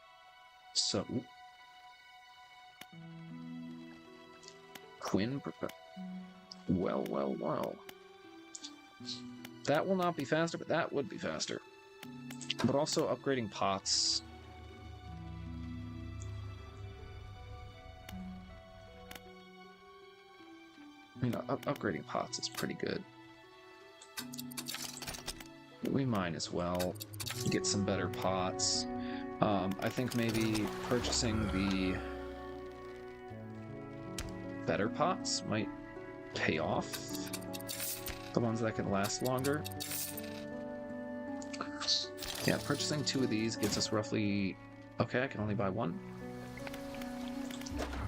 So... Quinn... Well, well, well. That will not be faster, but that would be faster. But also upgrading pots. You know, upgrading pots is pretty good. We might as well get some better pots. I think maybe purchasing the better pots might pay off. The ones that can last longer. Yeah, purchasing 2 of these gets us roughly... Okay, I can only buy 1.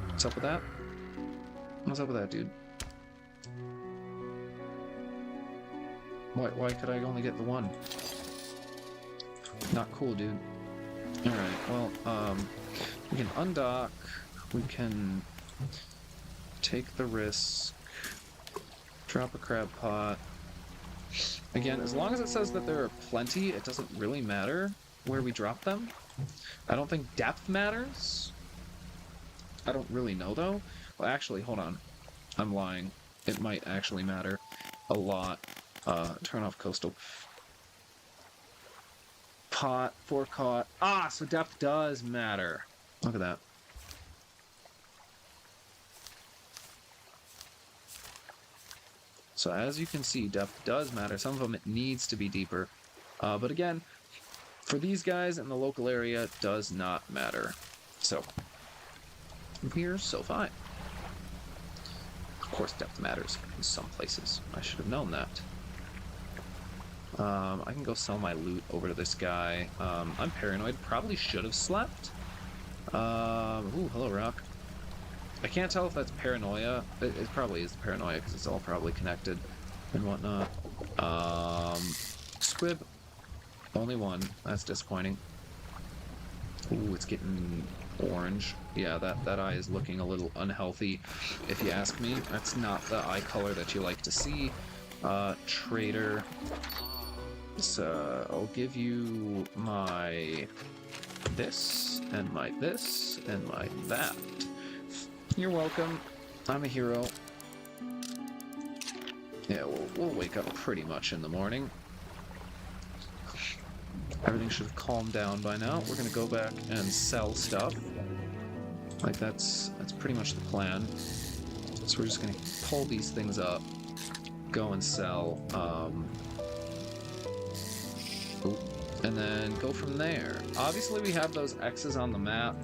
What's up with that? What's up with that, dude? Why could I only get the 1? Not cool, dude. Alright, well, we can undock. We can take the risk. Drop a crab pot. Again, as long as it says that there are plenty, it doesn't really matter where we drop them. I don't think depth matters. I don't really know, though. Well, actually, hold on. I'm lying. It might actually matter a lot. Turn off coastal. Pot, 4 caught. Ah, so depth does matter. Look at that. So as you can see, depth does matter. Some of them it needs to be deeper. But again, for these guys in the local area, it does not matter. So, we're so fine. Of course depth matters in some places. I should have known that. I can go sell my loot over to this guy. I'm paranoid. Probably should have slept. Ooh, hello, Rock. I can't tell if that's paranoia. It probably is paranoia because it's all probably connected and whatnot. Squib. Only 1. That's disappointing. Ooh, it's getting orange. Yeah, that eye is looking a little unhealthy, if you ask me. That's not the eye color that you like to see. Trader. So, I'll give you my this, and my this, and my that. You're welcome. I'm a hero. Yeah, we'll wake up pretty much in the morning. Everything should have calmed down by now. We're gonna go back and sell stuff. Like, that's pretty much the plan. So we're just gonna pull these things up, go and sell, and then go from there. Obviously, we have those X's on the map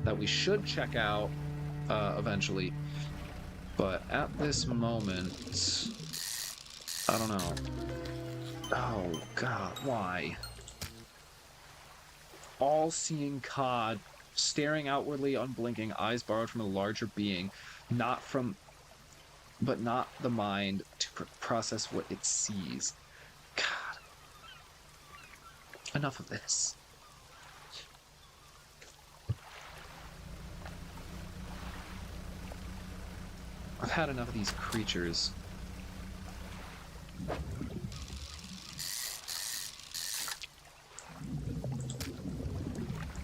that we should check out eventually. But at this moment, I don't know. Oh, God, why? All-seeing cod, staring outwardly, unblinking, eyes borrowed from a larger being, but not the mind to process what it sees. God. Enough of this. I've had enough of these creatures.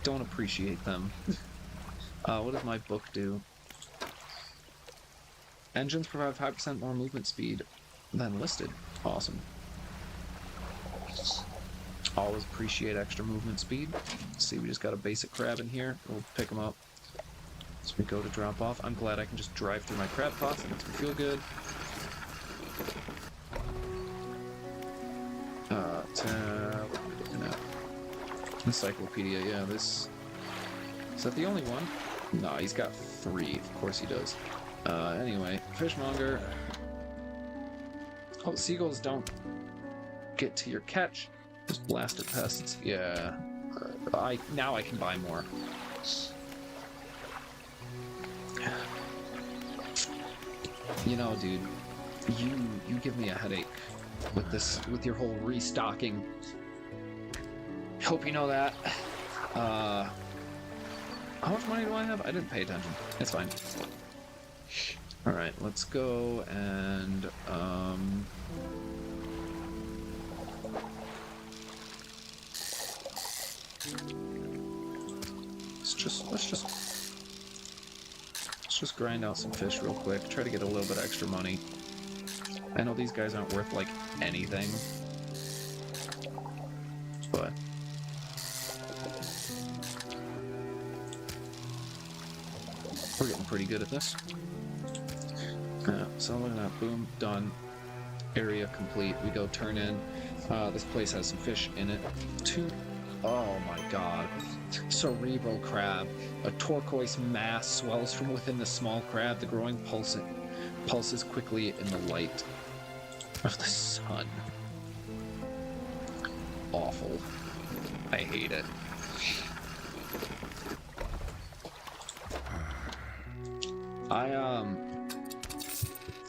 Don't appreciate them. What does my book do? Engines provide 5% more movement speed than listed. Awesome. Always appreciate extra movement speed. Let's see, we just got a basic crab in here. We'll pick him up. So we go to drop off. I'm glad I can just drive through my crab pots. It makes me feel good. What are we looking at? Encyclopedia, yeah, this... Is that the only one? No, he's got 3. Of course he does. Anyway, fishmonger. Oh, seagulls don't get to your catch. Those blasted pests. Yeah. Now I can buy more. You know, dude, you give me a headache with your whole restocking. Hope you know that. How much money do I have? I didn't pay attention. It's fine. Alright, let's go and let's just grind out some fish real quick. Try to get a little bit extra money. I know these guys aren't worth, like, anything. But... we're getting pretty good at this. So look at that. Boom. Done. Area complete. We go turn in. This place has some fish in it. Oh my god. Cerebral crab. A turquoise mass swells from within the small crab. The growing pulses quickly in the light of the sun. Awful. I hate it.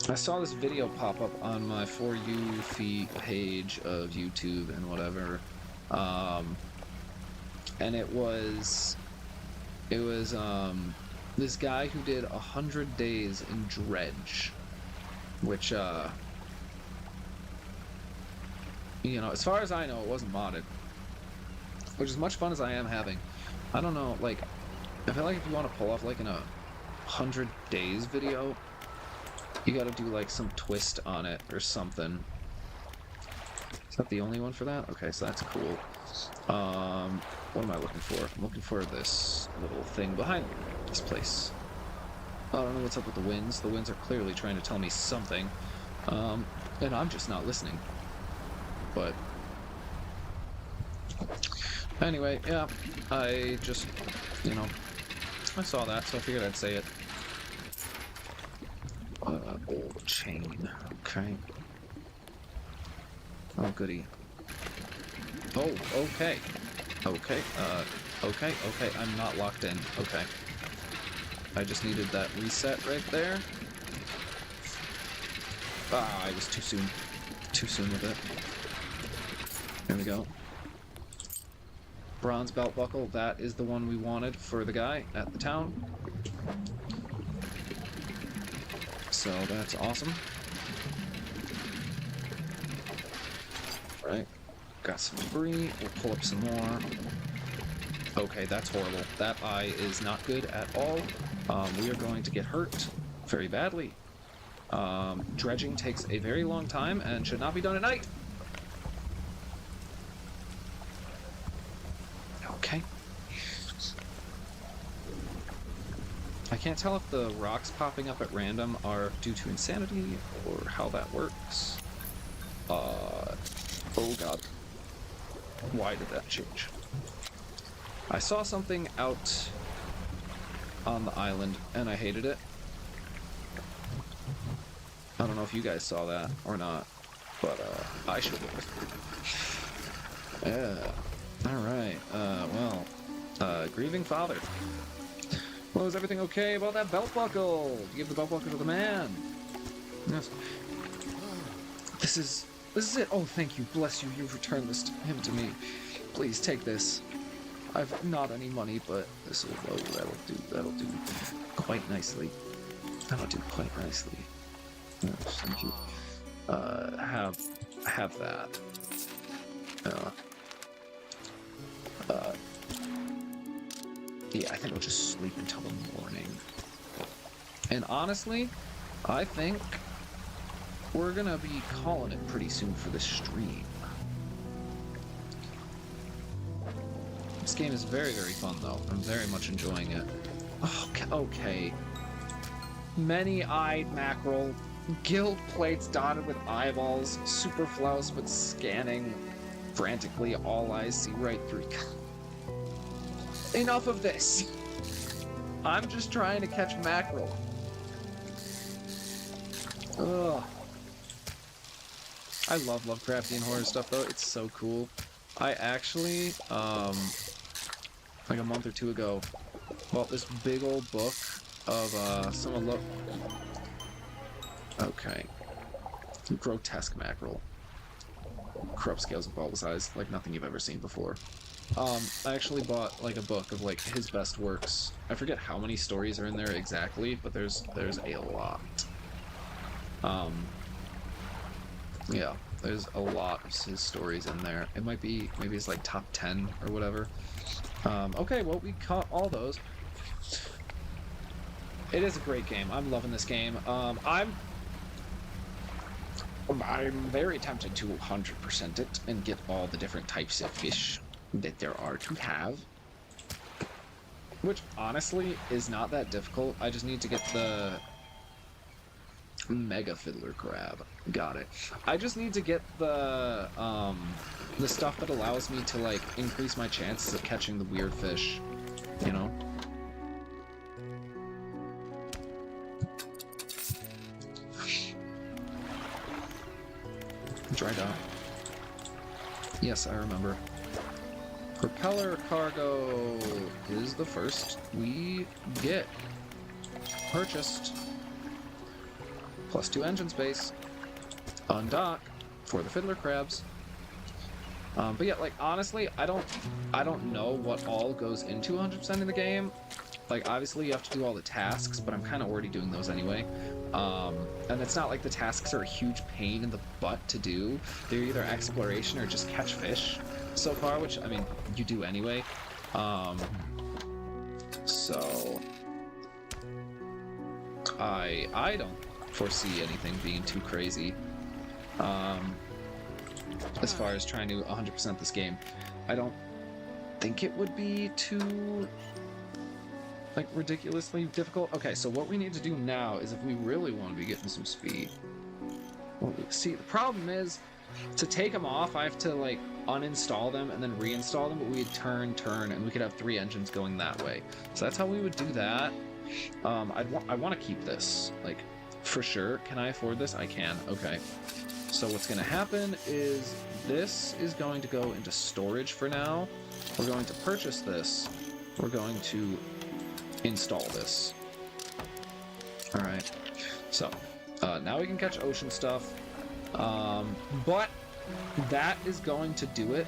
I saw this video pop up on my For You feed page of YouTube and whatever, and it was this guy who did 100 days in Dredge, which you know, as far as I know, it wasn't modded, which is much fun as I am having. I don't know, like, I feel like if you want to pull off like in a 100 days video, you gotta do like some twist on it or something. Is that the only one for that? Okay, so that's cool. What am I looking for? I'm looking for this little thing behind this place. I don't know what's up with the winds. The winds are clearly trying to tell me something. And I'm just not listening. But anyway, yeah, I just, you know, I saw that, so I figured I'd say it. Old chain. Okay. Oh, goody. Oh, okay. Okay, okay. I'm not locked in. Okay. I just needed that reset right there. Ah, I was too soon. Too soon with it. There we go. Bronze belt buckle. That is the one we wanted for the guy at the town. So that's awesome. Right. Got some debris. We'll pull up some more. Okay, that's horrible. That eye is not good at all. We are going to get hurt very badly. Dredging takes a very long time and should not be done at night. Okay. I can't tell if the rocks popping up at random are due to insanity or how that works. Oh god. Why did that change? I saw something out on the island and I hated it. I don't know if you guys saw that or not, but I should have. Yeah. Alright, grieving father. Well, is everything okay about that belt buckle? You give the belt buckle to the man. Yes. This is it. Oh, thank you. Bless you. You've returned this to him to me. Please take this. I've not any money, but this will, oh, that'll do quite nicely. That'll do quite nicely. Yes, thank you. Have that. Yeah, I think we'll just sleep until the morning. And honestly, I think we're gonna be calling it pretty soon for this stream. This game is very, very fun, though. I'm very much enjoying it. Okay. Many-eyed mackerel, gill plates dotted with eyeballs, super flouse but scanning frantically, all eyes see right through. Enough of this. I'm just trying to catch mackerel. Ugh. I love Lovecraftian horror stuff, though. It's so cool. I actually, like a month or two ago, bought this big old book of, okay. Grotesque mackerel. Corrupt scales and bulbous eyes, like nothing you've ever seen before. I actually bought, like, a book of, like, his best works. I forget how many stories are in there exactly, but there's a lot. Yeah, there's a lot of his stories in there. It might be, maybe it's, like, top 10 or whatever. Okay, well, we caught all those. It is a great game. I'm loving this game. I'm very tempted to 100% it and get all the different types of fish that there are to have. Which, honestly, is not that difficult. I just need to get the Mega Fiddler Crab. Got it. I just need to get the stuff that allows me to, like, increase my chances of catching the weird fish, you know? Dry dock. Yes, I remember. Propeller cargo is the first we get. Purchased. +2 engine space. Undock for the fiddler crabs. But yeah, like, honestly, I don't know what all goes into 100% in the game. Like, obviously you have to do all the tasks, but I'm kind of already doing those anyway. And it's not like the tasks are a huge pain in the butt to do. They're either exploration or just catch fish so far, which, I mean, you do anyway. So I don't foresee anything being too crazy as far as trying to 100% this game. I don't think it would be too, like, ridiculously difficult. Okay, so what we need to do now is, if we really want to be getting some speed, well, see, the problem is, to take them off, I have to, like, uninstall them and then reinstall them, but we'd turn, and we could have 3 engines going that way. So that's how we would do that. I want to keep this, like, for sure. Can I afford this? I can. Okay. So what's going to happen is this is going to go into storage for now. We're going to purchase this. We're going to install this. All right. So now we can catch ocean stuff. But that is going to do it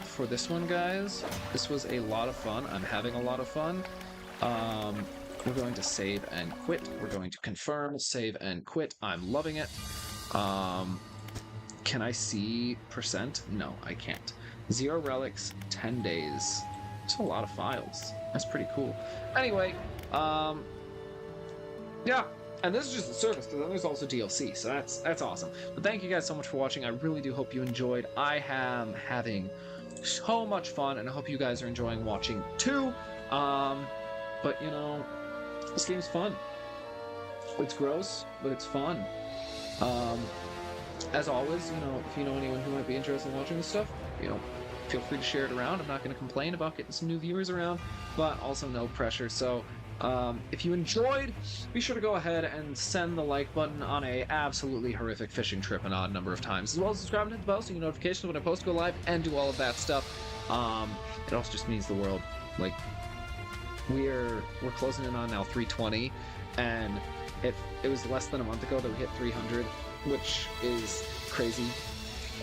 for this one, guys. This was a lot of fun. I'm having a lot of fun. We're going to save and quit. We're going to confirm, save and quit. I'm loving it. Can I see percent? No, I can't. 0 relics, 10 days. That's a lot of files. That's pretty cool. Anyway, yeah. And this is just the surface, because then there's also DLC, so that's awesome. But thank you guys so much for watching. I really do hope you enjoyed. I am having so much fun, and I hope you guys are enjoying watching too. But you know, this game's fun. It's gross, but it's fun. As always, you know, if you know anyone who might be interested in watching this stuff, you know, feel free to share it around. I'm not going to complain about getting some new viewers around, but also no pressure. So if you enjoyed, be sure to go ahead and send the like button on a absolutely horrific fishing trip an odd number of times, as well as subscribe and hit the bell so you get notifications when I post, go live, and do all of that stuff. It also just means the world. Like, we're closing in on now 320, and it was less than a month ago that we hit 300, which is crazy.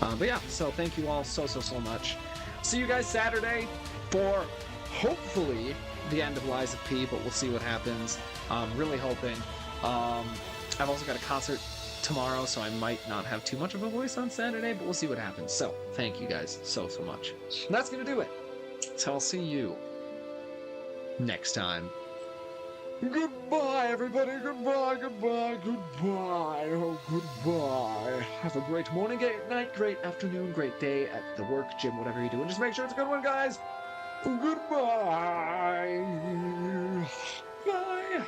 But yeah, so thank you all so much. See you guys Saturday for hopefully the end of Lies of P, but we'll see what happens. I'm really hoping. I've also got a concert tomorrow, so I might not have too much of a voice on Saturday, but we'll see what happens. So thank you guys so much. And that's gonna do it. So I'll see you next time. Goodbye, everybody. Goodbye. Oh, goodbye. Have a great morning, great night, great afternoon, great day at the work, gym, whatever you do. And just make sure it's a good one, guys. Goodbye. Bye.